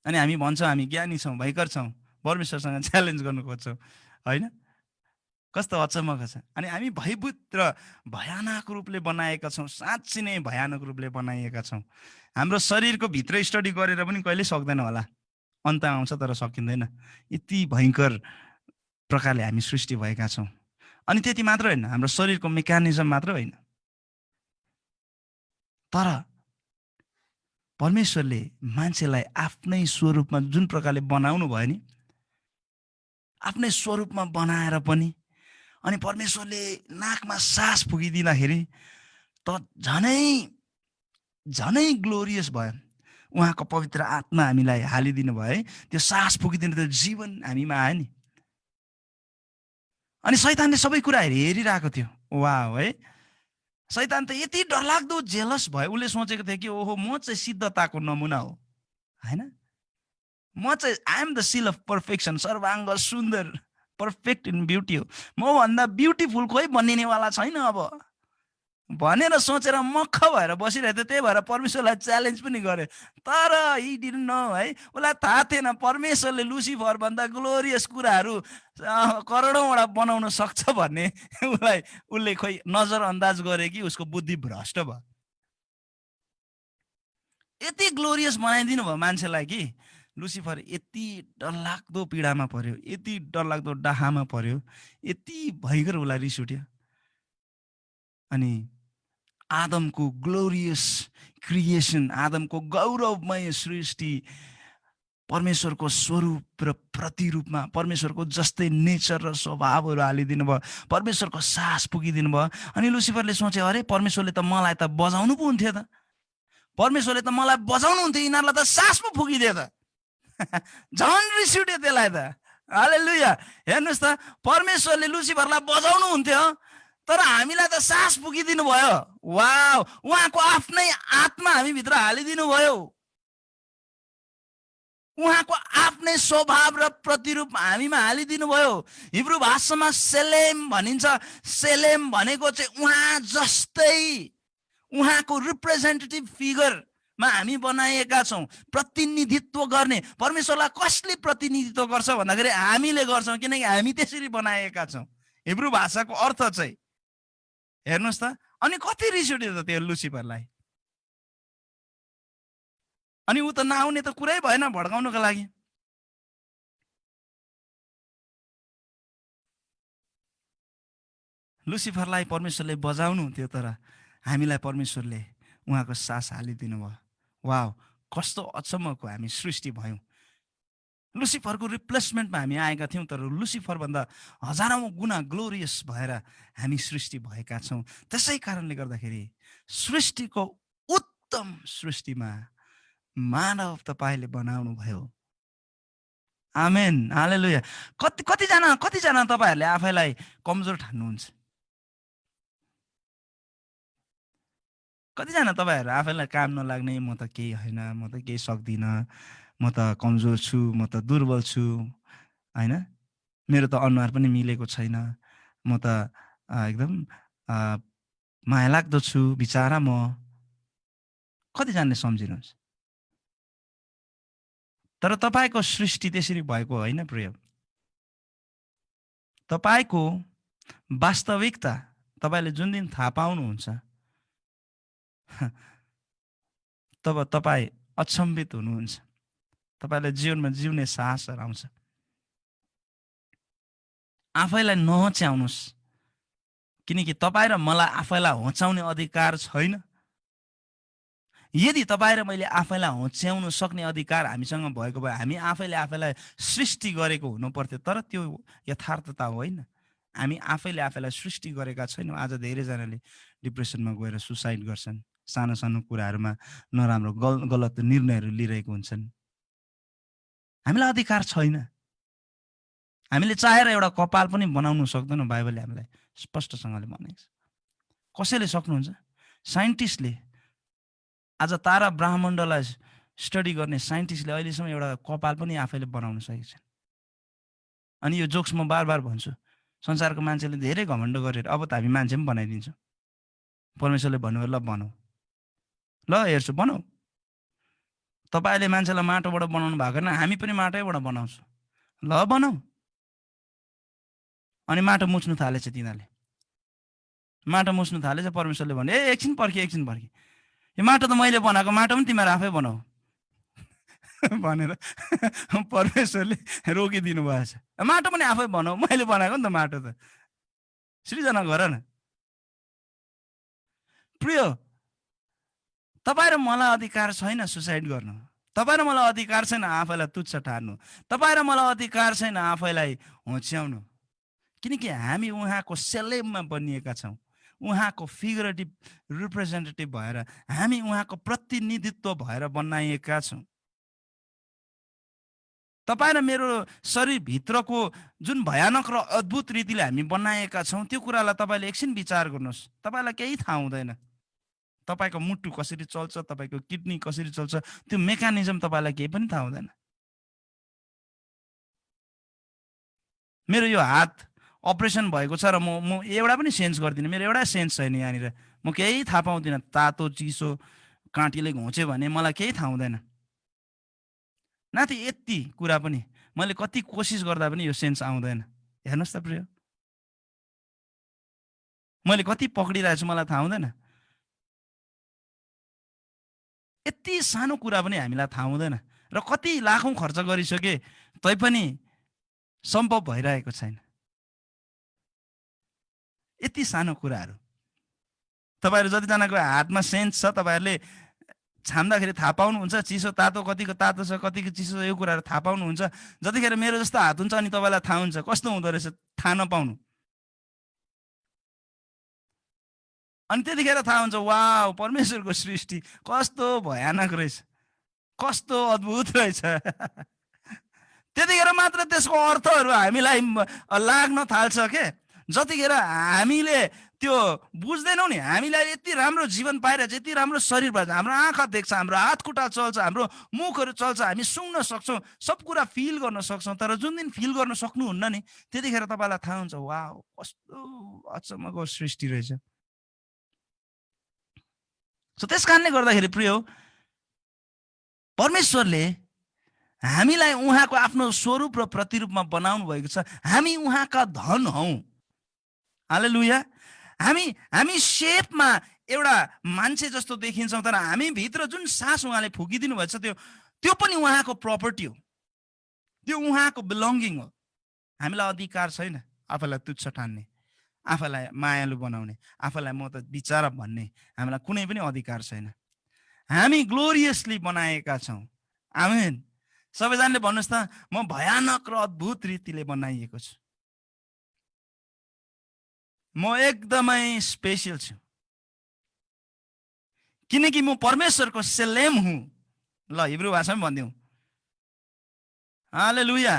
अनि हामी भन्छौँ हामी ज्ञानी छौँ, भयङ्कर छौँ, परमेश्वरसँग च्यालेन्ज गर्नु खोज्छौँ, होइन? कस्तो अचम्मको छ। अनि हामी भयभूत र भयानक रूपले बनाएका छौँ, साँच्ची नै भयानक रूपले बनाइएका छौँ। हाम्रो शरीरको भित्र स्टडी गरेर पनि कहिले सक्दैन होला, अन्त आउँछ तर सकिँदैन। यति भयङ्कर प्रकारले हामी सृष्टि भएका छौँ। अनि त्यति मात्र होइन, हाम्रो शरीरको मेकानिजम मात्र होइन, तर परमेश्वरले मान्छेलाई आफ्नै स्वरूपमा जुन प्रकारले बनाउनु भयो नि, आफ्नै स्वरूपमा बनाएर पनि अनि परमेश्वरले नाकमा सास फुकिदिँदाखेरि त झनै ग्लोरियस भयो। उहाँको पवित्र आत्मा हामीलाई हालिदिनु भयो है, त्यो सास फुकिदिनु, त्यो जीवन हामीमा आयो नि। अनि शैतानले सबै कुरा हेरिरहेको थियो। वाह है, शैतान त यति डरलाग्दो जेलस भयो, उसले सोचेको थियो कि ओहो म चाहिँ सिद्धताको नमुना हो होइन, म चाहिँ I am the seal of perfection, सर्वाङ्ग सुन्दर, पर्फेक्ट इन ब्युटी हो, मभन्दा ब्युटिफुल कोही बनिनेवाला छैन अब भनेर सोचेर मख भएर बसिरहेको थियो। त्यही भएर परमेश्वरलाई च्यालेन्ज पनि गरे, तर हि डिडन्ट नो है, उसलाई थाहा थिएन परमेश्वरले लुसिफर भन्दा ग्लोरियस कुराहरू करोडौँवटा बनाउन सक्छ भन्ने। उसले खोइ नजरअन्दाज गरे कि उसको बुद्धि भ्रष्ट भयो। यति ग्लोरियस बनाइदिनु भयो मान्छेलाई कि लुसिफर यति डरलाग्दो पीडामा पर्यो, यति डरलाग्दो डाहामा पर्यो, यति भयङ्कर उसलाई रिस उठ्यो। अनि आदमको ग्लोरियस क्रिएसन, आदमको गौरवमय सृष्टि, परमेश्वरको स्वरूप र प्रतिरूपमा परमेश्वरको जस्तै नेचर र स्वभावहरू हालिदिनु भयो, परमेश्वरको सास पुगिदिनु भयो। अनि लुसिफरले सोचे अरे परमेश्वरले त मलाई त बजाउनु पो हुन्थ्यो त, परमेश्वरले त मलाई बजाउनु हुन्थ्यो, यिनीहरूलाई त सास पो फुकिदियो त। झन् रिस उठ्यो त्यसलाई त। हालेलुया, हेर्नुहोस् त, परमेश्वरले लुसिफरलाई बजाउनु हुन्थ्यो तर हामीलाई त सास फुकिदिनु भयो। वाव, उहाँको आफ्नै आत्मा हामीभित्र हालिदिनु भयो, उहाँको आफ्नै स्वभाव र प्रतिरूप हामीमा हालिदिनु भयो। हिब्रू भाषामा सेलेम भनिन्छ। सेलेम भनेको चाहिँ उहाँ जस्तै, उहाँको रिप्रेजेन्टेटिभ फिगरमा हामी बनाइएका छौँ, प्रतिनिधित्व गर्ने। परमेश्वरलाई कसले प्रतिनिधित्व गर्छ भन्दाखेरि हामीले गर्छौँ, किनकि हामी त्यसरी बनाइएका छौँ। हिब्रू भाषाको अर्थ चाहिँ हेर्नुहोस् त। अनि कति रिस उठ्यो त त्यो लुसिफरलाई। अनि ऊ त नआउने त कुरै भएन भड्काउनुको लागि। लुसिफरलाई परमेश्वरले बजाउनु हुन्थ्यो तर हामीलाई परमेश्वरले उहाँको सास हालिदिनु भयो। वाव, कस्तो अचम्मको हामी सृष्टि भयौँ। लुसिफरको रिप्लेसमेन्टमा हामी आएका थियौँ, तर लुसिफरभन्दा हजारौँ गुणा ग्लोरियस भएर हामी सृष्टि भएका छौँ। त्यसै कारणले गर्दाखेरि सृष्टिको उत्तम सृष्टिमा मानव तपाईँले बनाउनु भयो। आमेन, हालेलुया। कतिजना तपाईँहरूले आफैलाई कमजोर ठान्नुहुन्छ? कतिजना तपाईँहरू आफैलाई काम नलाग्ने, म त केही होइन, म त केही सक्दिनँ, म त कमजोर छु, म त दुर्बल छु होइन, मेरो त अनुहार पनि मिलेको छैन, म त एकदम माया लाग्दो छु, बिचारा म। कतिजनाले सम्झिनुहुन्छ? तर तपाईँको सृष्टि त्यसरी भएको होइन प्रिय। तपाईँको वास्तविकता तपाईँले जुन दिन थाहा पाउनुहुन्छ तब तपाईँ अचम्भित हुनुहुन्छ, तपाईँलाई जीवनमा जिउने साहस आउँछ। आफैलाई नहोच्याउनुहोस्, किनकि तपाईँ र मलाई आफैलाई होच्याउने अधिकार छैन। यदि तपाईँ र मैले आफैलाई होच्याउन सक्ने अधिकार हामीसँग भएको भए हामी आफैले आफैलाई सृष्टि गरेको हुनुपर्थ्यो, तर त्यो यथार्थता होइन। हामी आफैले आफैलाई सृष्टि गरेका छैनौँ। आज धेरैजनाले डिप्रेसनमा गएर सुसाइड गर्छन्, सानो सानो कुराहरूमा नराम्रो गलत निर्णयहरू लिइरहेको हुन्छन्। हामीलाई अधिकार छैन। हामीले चाहेर एउटा कपाल पनि बनाउनु सक्दैनौँ, बाइबलले हामीलाई स्पष्टसँगले भनेको छ। कसैले सक्नुहुन्छ? साइन्टिस्टले, आज तारा ब्रह्माण्डलाई स्टडी गर्ने साइन्टिस्टले अहिलेसम्म एउटा कपाल पनि आफैले बनाउन सकेको छैन। अनि यो जोक्स म बार बार भन्छु, संसारको मान्छेले धेरै घमण्ड गरेर अब त हामी मान्छे पनि बनाइदिन्छौँ। परमेश्वरले भन्नुभयो ल बनाऊ, ल हेर्छु बनाऊ। तपाईँले मान्छेलाई माटोबाट बनाउनु भएको होइन, हामी पनि माटैबाट बनाउँछौँ, ल बनाऊ। अनि माटो मुछ्नु थालेछ तिनीहरूले, माटो मुछ्नु थालेछ। परमेश्वरले भने एकछिन पर्खी, यो माटो त मैले बनाएको, माटो पनि तिमीहरू आफै बनाऊ। भनेर परमेश्वरले रोकिदिनु भएछ। माटो पनि आफै बनाऊ, मैले बनाएको नि त माटो त, सृजना गर न। प्रिय, तपाईँ र मलाई अधिकार छैन सुसाइड गर्नु, तपाईँ र मलाई अधिकार छैन आफैलाई तुच्छ ठान्नु, तपाईँ र मलाई अधिकार छैन आफैलाई होच्याउनु, किनकि हामी उहाँको सेलेममा बनिएका छौँ, उहाँको फिगरेटिभ रिप्रेजेन्टेटिभ भएर, हामी उहाँको प्रतिनिधित्व भएर बनाइएका छौँ। तपाईँ र मेरो शरीरभित्रको जुन भयानक र अद्भुत रीतिले हामी बनाएका छौँ, त्यो कुरालाई तपाईँले एकछिन विचार गर्नुहोस्। तपाईँलाई केही थाहा हुँदैन, तपाईँको मुटु कसरी चल्छ, तपाईँको किडनी कसरी चल्छ, त्यो मेकानिजम तपाईँलाई केही पनि थाहा हुँदैन। मेरो यो हात अपरेसन भएको छ र म एउटा पनि सेन्स गर्दिनँ, मेरो एउटा सेन्स छैन यहाँनिर, म केही थाहा पाउँदिनँ। तातो चिसो काँटीले घोच्यो भने मलाई केही थाहा हुँदैन। नाति यति कुरा पनि मैले कति कोसिस गर्दा पनि यो सेन्स आउँदैन। हेर्नुहोस् त प्रिय, मैले कति पक्रिरहेको छु मलाई थाहा हुँदैन। यति सानो कुरा पनि हामीलाई थाहा हुँदैन र कति लाखौँ खर्च गरिसके तैपनि सम्भव भइरहेको छैन। यति सानो कुराहरू तपाईँहरू जतिजनाको हातमा सेन्स छ, तपाईँहरूले छाम्दाखेरि थाहा पाउनुहुन्छ चिसो तातो, कतिको तातो छ कतिको चिसो छ, यो कुराहरू थाहा पाउनुहुन्छ। जतिखेर मेरो जस्तो हात हुन्छ अनि तपाईँलाई थाहा हुन्छ कस्तो हुँदो रहेछ थाहा नपाउनु, अनि त्यतिखेर थाहा हुन्छ वाउ परमेश्वरको सृष्टि कस्तो भयानक रहेछ, कस्तो अद्भुत रहेछ। त्यतिखेर मात्र त्यसको अर्थहरू हामीलाई लाग्न थाल्छ के। जतिखेर हामीले त्यो बुझ्दैनौँ नि, हामीलाई यति राम्रो जीवन पाइरहेछ, यति राम्रो शरीर भएछ, हाम्रो आँखा देख्छ, हाम्रो हात खुट्टा चल्छ, हाम्रो मुखहरू चल्छ, हामी सुँग्न सक्छौँ, सब कुरा फिल गर्न सक्छौँ। तर जुन दिन फिल गर्न सक्नुहुन्न नि, त्यतिखेर तपाईँलाई थाहा हुन्छ वाउ कस्तो अचम्मको सृष्टि रहेछ। सो त्यस कारणले गर्दाखेरि प्रिय, परमेश्वरले हामीलाई उहाँको आफ्नो स्वरूप र प्रतिरूपमा बनाउनु भएको छ। हामी उहाँका धन हौ। हालेलुया। हामी सेपमा एउटा मान्छे जस्तो देखिन्छौँ, तर हामी भित्र जुन सास उहाँले फुकिदिनु भएको छ त्यो पनि उहाँको प्रपर्टी हो, त्यो उहाँको बिलोङ्गिङ हो। हामीलाई अधिकार छैन आफैलाई तुच्छ ठान्ने, आफैलाई मायालु बनाउने, आफैलाई म त बिचारा भन्ने हामीलाई कुनै पनि अधिकार छैन। हामी ग्लोरियसली बनाएका छौँ। आमेन। सबैजनाले भन्नुहोस् त, म भयानक र अद्भुत रीतिले बनाइएको छु, म एकदमै स्पेसियल छु, किनकि म परमेश्वरको सेलेम हुँ। ल हिब्रू भाषामा भनिदिउँ। हालेलुया।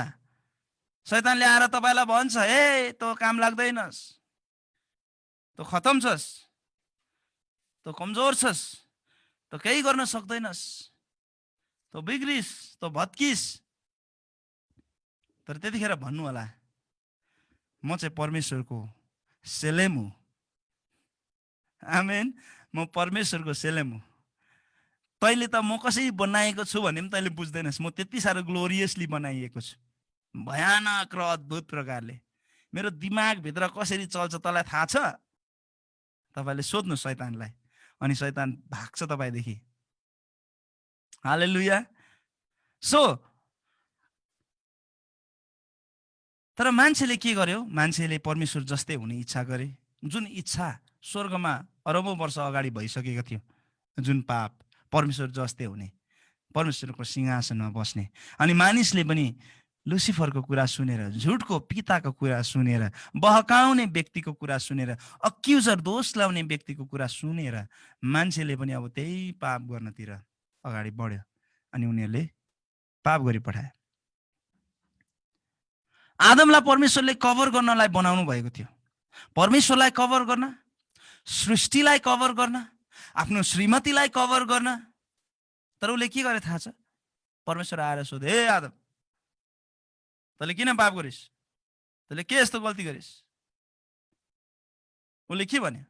शैतानले आएर तपाईँलाई भन्छ ए तँ काम लाग्दैनस्, तँ खतम छस्, तँ कमजोर छस्, तँ केही गर्न सक्दैनस्, तँ बिग्रिस, तँ भत्किस। तर त्यतिखेर भन्नु होला म चाहिँ परमेश्वरको सेलेम हुँ। आमेन। म परमेश्वरको सेलेम हुँ। तैँले त म कसरी बनाएको छु भन्ने पनि तैँले बुझ्दैनस्। म त्यति साह्रो ग्लोरियसली बनाइएको छु, भयानक र अद्भुत प्रकारले। मेरो दिमागभित्र कसरी चल्छ तँलाई थाहा छ? तपाईँले सोध्नु शैतानलाई, अनि शैतान भाग्छ तपाईँदेखि। हालेलुया। सो तर मान्छेले के गर्यो? मान्छेले परमेश्वर जस्तै हुने इच्छा गरे, जुन इच्छा स्वर्गमा अरबौँ वर्ष अगाडि भइसकेको थियो, जुन पाप, परमेश्वर जस्तै हुने, परमेश्वरको सिंहासनमा बस्ने। अनि मानिसले पनि लुसिफरको कुरा सुनेर, झुटको पिताको कुरा सुनेर, बहकाउने व्यक्तिको कुरा सुनेर, अक्युजर दोष लाउने व्यक्तिको कुरा सुनेर मान्छेले पनि अब त्यही पाप गर्नतिर अगाडि बढ्यो, अनि उनीहरूले पाप गरी पठाए। आदमलाई परमेश्वरले कभर गर्नलाई बनाउनु भएको थियो, परमेश्वरलाई कभर गर्न, सृष्टिलाई कभर गर्न, आफ्नो श्रीमतीलाई कभर गर्न। तर उसले के गरे थाहा छ? परमेश्वर आएर सोधे, ए आदम तैँले किन पाप गरिस्? तैँले के यस्तो गल्ती गरिस्? उसले के भन्यो?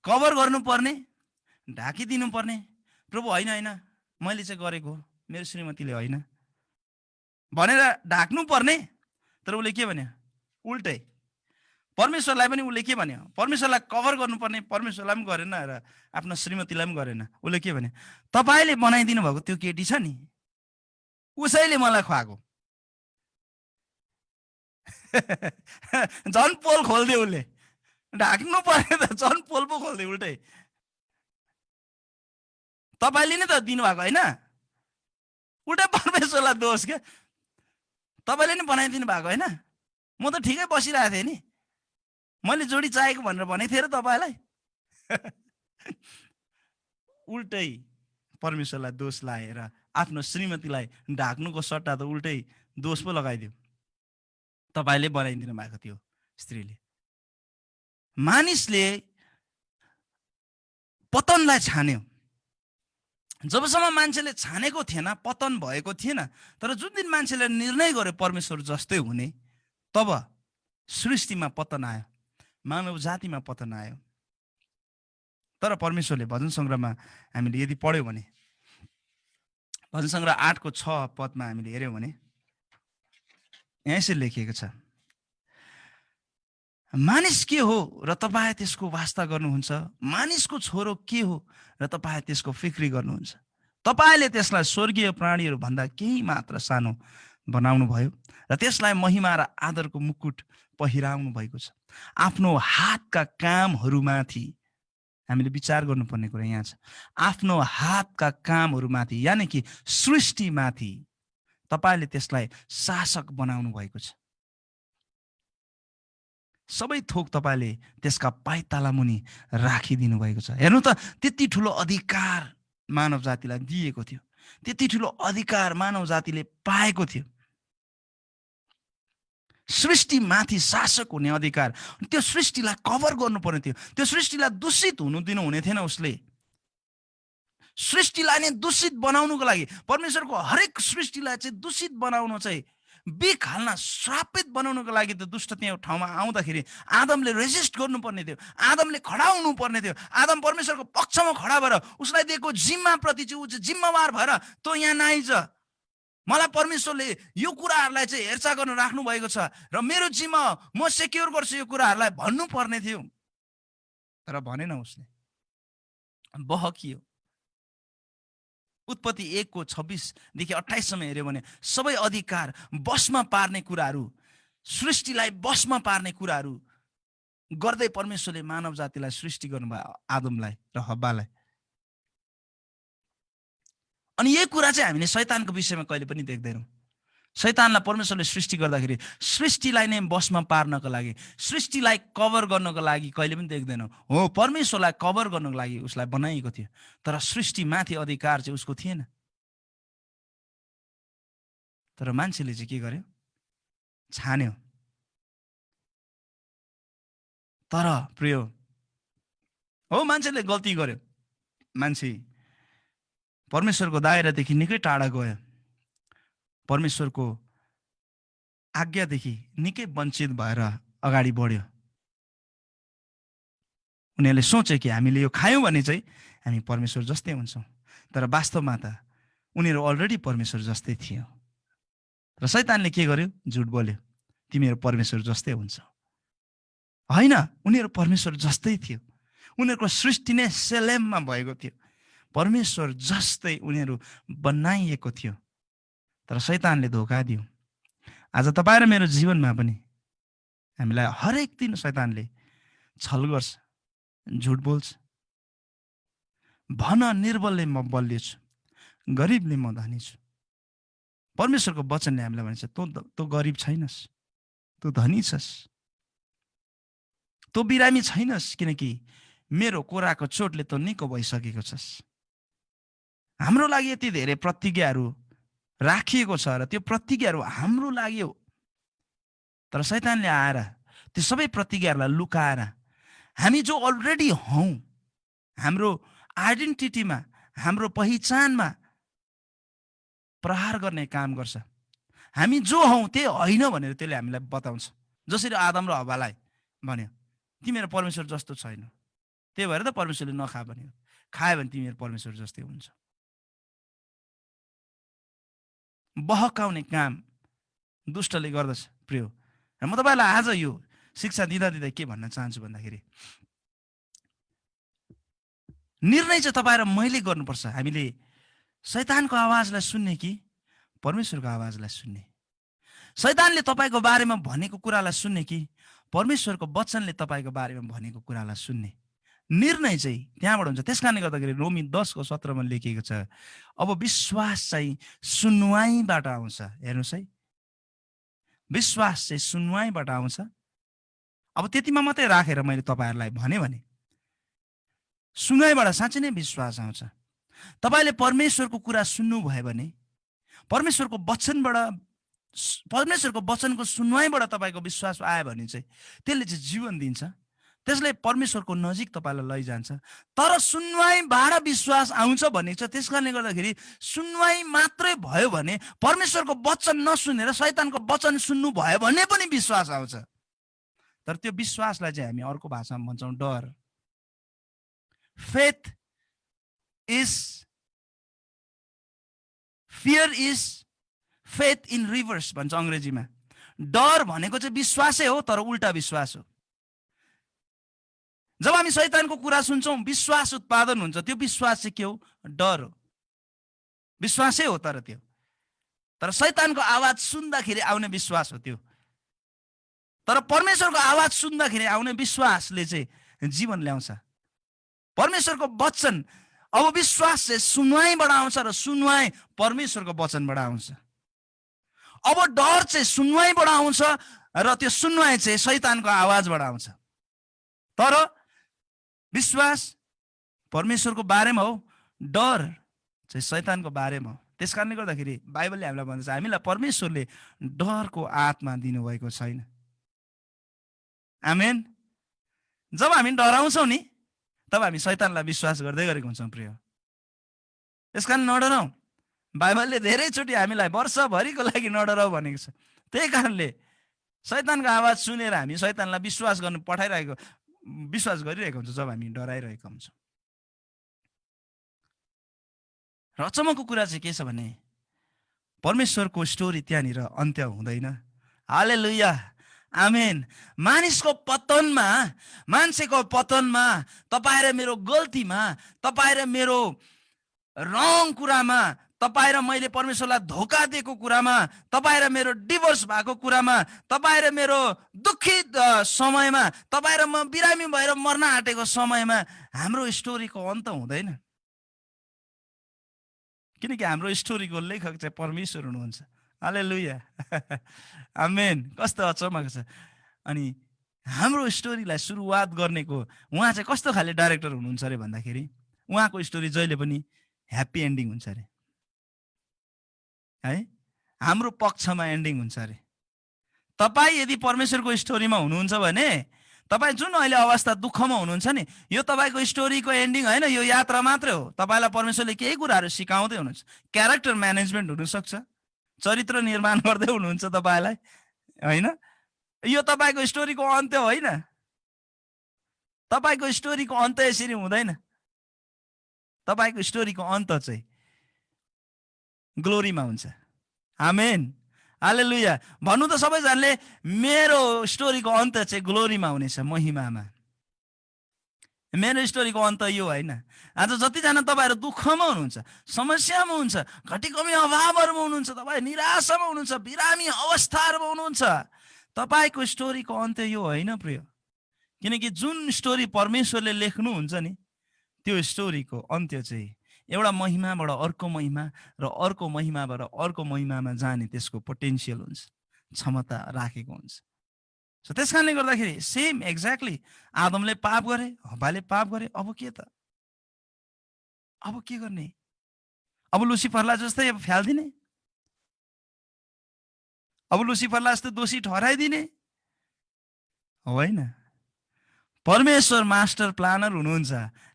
कभर गर्नुपर्ने, ढाकिदिनु पर्ने। प्रभु होइन होइन मैले चाहिँ गरेको हो, मेरो श्रीमतीले होइन भनेर ढाक्नु पर्ने। तर उसले के भन्यो? उल्टै परमेश्वरलाई पनि उसले के भन्यो, परमेश्वरलाई कभर गर्नुपर्ने परमेश्वरलाई पनि गरेन र आफ्नो श्रीमतीलाई पनि गरेन। उसले के भन्यो, तपाईँले बनाइदिनु भएको त्यो केटी छ नि उसैले मलाई खुवाएको। झन् पोल खोलिदियो उसले, ढाक्नु पर्यो त, झन् पोल पो खोलिदियो उल्टै। तपाईँले नै त दिनुभएको होइन, उल्टा परमेश्वरलाई दोष क्या, तपाईँले नै बनाइदिनु भएको होइन, म त ठिकै बसिरहेको थिएँ नि, मैले जोडी चाहेको भनेर भनेको थिएँ र तपाईँलाई। उल्टै परमेश्वरलाई दोष लाएर आफ्नो श्रीमतीलाई ढाक्नुको सट्टा त उल्टै दोष पो लगाइदियो, तपाईँले बनाइदिनु भएको थियो स्त्रीले। मानिसले पतनलाई छान्यो, जबसम्म मान्छेले छानेको थिएन पतन भएको थिएन। तर जुन दिन मान्छेले निर्णय गर्यो परमेश्वर जस्तै हुने, तब सृष्टिमा पतन आयो, मानव जातिमा पतन आयो। तर परमेश्वरले भजन सङ्ग्रहमा हामीले यदि पढ्यौँ भने, भजन सङ्ग्रह 8:6 हामीले हेऱ्यौँ भने यहाँ यसरी लेखिएको छ, मानिस के हो र तपाईँ त्यसको वास्ता गर्नुहुन्छ, मानिसको छोरो के हो र तपाईँ त्यसको फिक्री गर्नुहुन्छ। तपाईँले त्यसलाई स्वर्गीय प्राणीहरू भन्दा केही मात्र सानो बनाउनु भयो र त्यसलाई महिमा र आदरको मुकुट पहिराउनु भएको छ। आफ्नो हातका कामहरूमाथि हामीले विचार गर्नुपर्ने कुरा यहाँ छ, आफ्नो हातका कामहरूमाथि यानि कि सृष्टिमाथि तपाईँले त्यसलाई शासक बनाउनु भएको छ। सबै थोक तपाईँले त्यसका पाइताला मुनि राखिदिनु भएको छ। हेर्नु त, त्यति ठुलो अधिकार मानव जातिलाई दिएको थियो, त्यति ठुलो अधिकार मानव जातिले पाएको थियो, सृष्टिमाथि शासक हुने अधिकार। त्यो सृष्टिलाई कभर गर्नुपर्ने थियो, त्यो सृष्टिलाई दूषित हुनु दिनु हुने थिएन। उसले सृष्टिलाई नै दूषित बनाउनुको लागि, परमेश्वरको हरेक सृष्टिलाई चाहिँ दूषित बनाउनु चाहिँ बिख हाल्न, श्रापित बनाउनुको लागि त दुष्ट त्यहाँ ठाउँमा आउँदाखेरि आदमले रेजिस्ट गर्नुपर्ने थियो, आदमले खडा हुनुपर्ने थियो। आदम परमेश्वरको पक्षमा खडा भएर उसलाई दिएको जिम्माप्रति चाहिँ ऊ चाहिँ जिम्मेवार भएर तँ यहाँ नआइज, मलाई परमेश्वरले यो कुराहरूलाई चाहिँ हेरचाह गर्न राख्नु भएको छ र मेरो जिम्मा म सेक्योर गर्छु यो कुराहरूलाई भन्नुपर्ने थियो। तर भनेन उसले, बहकियो। उत्पत्ति 1:26-28 हेऱ्यो भने सबै अधिकार बसमा पार्ने कुराहरू, सृष्टिलाई बसमा पार्ने कुराहरू गर्दै परमेश्वरले मानव जातिलाई सृष्टि गर्नुभयो, आदमलाई र हब्बालाई। अनि यही कुरा चाहिँ हामीले शैतानको विषयमा कहिले पनि देख्दैनौँ। शैतानलाई परमेश्वरले सृष्टि गर्दाखेरि सृष्टिलाई नै बसमा पार्नको लागि, सृष्टिलाई कभर गर्नको लागि कहिले पनि देख्दैनौँ। हो, परमेश्वरलाई कभर गर्नको लागि उसलाई बनाइएको थियो, तर सृष्टिमाथि अधिकार चाहिँ उसको थिएन। तर मान्छेले चाहिँ के गर्यो, छान्यो। तर प्रिय हो, मान्छेले गल्ती गर्यो, मान्छे परमेश्वरको दायरादेखि निकै टाढा गयो, परमेश्वरको आज्ञादेखि निकै वञ्चित भएर अगाडि बढ्यो। उनीहरूले सोचे कि हामीले यो खायौँ भने चाहिँ हामी परमेश्वर जस्तै हुन्छौँ, तर वास्तवमा त उनीहरू अलरेडी परमेश्वर जस्तै थियो। र शैतानले के गर्यो, झुट बोल्यो, तिमीहरू परमेश्वर जस्तै हुन्छ। होइन, उनीहरू परमेश्वर जस्तै थियो, उनीहरूको सृष्टि नै सेलेममा भएको थियो, परमेश्वर जस्तै उनीहरू बनाइएको थियो। तर शैतानले धोका दियो। आज तपाईँ र मेरो जीवनमा पनि हामीलाई हरेक दिन शैतानले छल गर्छ, झुट बोल्छ। भन निर्बलले म बलियो छु, गरिबले म धनी छु। परमेश्वरको वचनले हामीलाई भन्छ, तँ गरिब छैनस्, तँ धनी छस्, तँ बिरामी छैनस्, किनकि मेरो कोराको चोटले तँ निको भइसकेको छस्। हाम्रो लागि यति धेरै प्रतिज्ञाहरू राखिएको छ र त्यो प्रतिज्ञाहरू हाम्रो लागि हो। तर शैतानले आएर त्यो सबै प्रतिज्ञाहरूलाई लुकाएर हामी जो अलरेडी हौँ, हाम्रो आइडेन्टिटीमा, हाम्रो पहिचानमा प्रहार गर्ने काम गर्छ। हामी जो हौँ त्यही होइन भनेर त्यसले हामीलाई बताउँछ। जसरी आदम र हव्वालाई भन्यो, तिमीहरू परमेश्वर जस्तो छैन, त्यही भएर त परमेश्वरले नखा भन्यो, खायो भने तिमीहरू परमेश्वर जस्तै हुन्छ। बहकाउने काम दुष्टले गर्दछ प्रिय। र म तपाईँलाई आज यो शिक्षा दिँदा दिँदै के भन्न चाहन्छु भन्दाखेरि निर्णय चाहिँ तपाईँ र मैले गर्नुपर्छ। हामीले शैतानको आवाजलाई सुन्ने कि परमेश्वरको आवाजलाई सुन्ने। शैतानले तपाईँको बारेमा भनेको कुरालाई सुन्ने कि परमेश्वरको वचनले तपाईँको बारेमा भनेको कुरालाई सुन्ने। निर्णय चाहिँ त्यहाँबाट हुन्छ। त्यस कारणले गर्दाखेरि रोमी 10:17 लेखिएको छ, अब विश्वास चाहिँ सुनवाईबाट आउँछ। हेर्नुहोस् है, विश्वास चाहिँ सुनवाईबाट आउँछ। अब त्यतिमा मात्रै राखेर मैले तपाईँहरूलाई भने सुनवाईबाट साँच्चै नै विश्वास आउँछ। तपाईँले परमेश्वरको कुरा सुन्नुभयो भने, परमेश्वरको वचनको सुनवाईबाट तपाईँको विश्वास आयो भने चाहिँ त्यसले चाहिँ जीवन दिन्छ। त्यसले परमेश्वरको नजिक तपाईँलाई लैजान्छ। तर सुनवाईबाट विश्वास आउँछ भनेको छ। त्यस कारणले गर्दाखेरि सुनवाई मात्रै भयो भने, परमेश्वरको वचन नसुनेर शैतानको वचन सुन्नु भयो भने पनि विश्वास आउँछ। तर त्यो विश्वासलाई चाहिँ हामी अर्को भाषामा भन्छौँ डर। Fear is faith in reverse भन्छ अङ्ग्रेजीमा। डर भनेको चाहिँ विश्वासै हो, तर उल्टा विश्वास हो। जब हामी शैतानको कुरा सुन्छौँ विश्वास उत्पादन हुन्छ। त्यो विश्वास चाहिँ के हो? डर हो। विश्वासै हो तर शैतानको आवाज सुन्दाखेरि आउने विश्वास हो त्यो। तर परमेश्वरको आवाज सुन्दाखेरि आउने विश्वासले चाहिँ जीवन ल्याउँछ। परमेश्वरको वचन, अब विश्वास चाहिँ सुनवाईबाट आउँछ र सुनवाई परमेश्वरको वचनबाट आउँछ। अब डर चाहिँ सुनवाईबाट आउँछ र त्यो सुनवाई चाहिँ शैतानको आवाजबाट आउँछ। तर विश्वास परमेश्वरको बारेमा हो, डर चाहिँ शैतानको बारेमा हो। त्यस कारणले गर्दाखेरि बाइबलले हामीलाई भन्दछ हामीलाई परमेश्वरले डरको आत्मा दिनुभएको छैन। आमेन। जब हामी डराउँछौँ नि तब हामी शैतानलाई विश्वास गर्दै गरेको हुन्छौँ प्रिय। त्यस कारण नडराउँ। बाइबलले धेरैचोटि हामीलाई वर्षभरिको लागि नडराउ भनेको छ। त्यही कारणले शैतानको आवाज सुनेर हामी शैतानलाई विश्वास गरिरहेको हुन्छ जब हामी डराइरहेका हुन्छौँ। र अचम्मको कुरा चाहिँ के छ भने परमेश्वरको स्टोरी त्यहाँनिर अन्त्य हुँदैन। हालेलुया, आमेन। मानिसको पतनमा, तपाईँ र मेरो गल्तीमा, तपाईँ र मेरो रङ कुरामा, तपाईँ र मैले परमेश्वरलाई धोका दिएको कुरामा, तपाईँ र मेरो डिभोर्स भएको कुरामा, तपाईँ र मेरो दुखित समयमा, तपाईँ र म बिरामी भएर मर्न आँटेको समयमा हाम्रो स्टोरीको अन्त हुँदैन। किनकि हाम्रो स्टोरीको लेखक चाहिँ परमेश्वर हुनुहुन्छ। हालेलुया, आमेन। कस्तो अचम्मको छ। अनि हाम्रो स्टोरीलाई सुरुवात गर्नेको उहाँ चाहिँ कस्तो खाले डाइरेक्टर हुनुहुन्छ अरे भन्दाखेरि उहाँको स्टोरी जहिले पनि ह्याप्पी एन्डिङ हुन्छ अरे है। हाम्रो पक्षमा एन्डिङ हुन्छ अरे। तपाईँ यदि परमेश्वरको स्टोरीमा हुनुहुन्छ भने, तपाईँ जुन अहिले अवस्था दुःखमा हुनुहुन्छ नि, यो तपाईँको स्टोरीको एन्डिङ होइन, यो यात्रा मात्रै हो। तपाईँलाई परमेश्वरले केही कुराहरू सिकाउँदै हुनुहुन्छ। क्यारेक्टर म्यानेजमेन्ट हुनसक्छ, चरित्र निर्माण गर्दै हुनुहुन्छ तपाईँलाई, होइन? यो तपाईँको स्टोरीको अन्त्य होइन। तपाईँको स्टोरीको अन्त्य यसरी हुँदैन। तपाईँको स्टोरीको अन्त चाहिँ ग्लोरीमा हुन्छ। आमेन, हालेलुया। भन्नु त सबैजनाले मेरो स्टोरीको अन्त चाहिँ ग्लोरीमा हुनेछ, महिमामा। मेरो स्टोरीको अन्त यो होइन। आज जतिजना तपाईँहरू दुःखमा हुनुहुन्छ, समस्यामा हुनुहुन्छ, घटी कमी अभावहरूमा हुनुहुन्छ, तपाईँ निराशामा हुनुहुन्छ, बिरामी अवस्थाहरूमा हुनुहुन्छ, तपाईँको स्टोरीको अन्त्य यो होइन प्रिय। किनकि जुन स्टोरी परमेश्वरले लेख्नुहुन्छ नि, त्यो स्टोरीको अन्त्य चाहिँ एउटा महिमाबाट अर्को महिमा र अर्को महिमाबाट अर्को महिमामा जाने त्यसको पोटेन्सियल हुन्छ, क्षमता राखेको हुन्छ। सो त्यस कारणले गर्दाखेरि सेम एक्ज्याक्टली आदमले पाप गरे, हव्वाले पाप गरे। अब के त? अब के गर्ने? अब लुसिफरलाई जस्तै अब फ्यालिदिने? अब लुसिफरलाई जस्तै दोषी ठहराइदिने? होइन। परमेश्वर मास्टर प्लानर हुनुहुन्छ।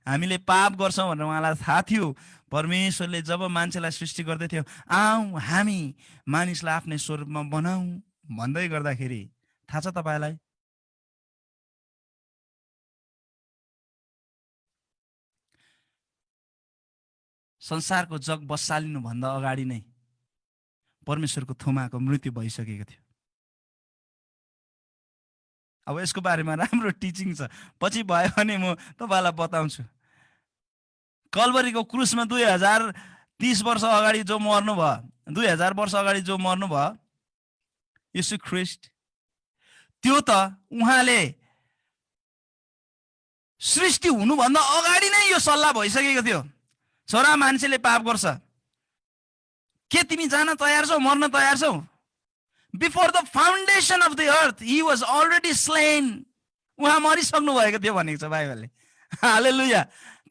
हामीले पाप गर्छौँ भनेर उहाँलाई थाहा थियो। परमेश्वरले जब मान्छेलाई सृष्टि गर्दै थियो, आऊ हामी मानिसलाई आफ्नै स्वरूपमा बनाऊ भन्दै गर्दाखेरि, थाहा छ तपाईँलाई, संसारको जग बसालिनुभन्दा अगाडि नै परमेश्वरको थुमाको मृत्यु भइसकेको थियो। अब यसको बारेमा राम्रो टिचिङ छ, पछि भयो भने म तपाईँलाई बताउँछु। कल्भरीको क्रुसमा 2030 वर्ष अगाडि जो मर्नु भयो, 2000 वर्ष अगाडि जो मर्नु भयो यीशु ख्रिस्ट, त्यो त उहाँले सृष्टि हुनुभन्दा अगाडि नै यो सल्लाह भइसकेको थियो, छोरा मान्छेले पाप गर्छ, के तिमी जान तयार छौ, मर्न तयार छौ? Before the foundation of the earth he was already slain. उहाँ मरिसक्नु भएको थियो भनेको छ बाइबलले। हालेलुया।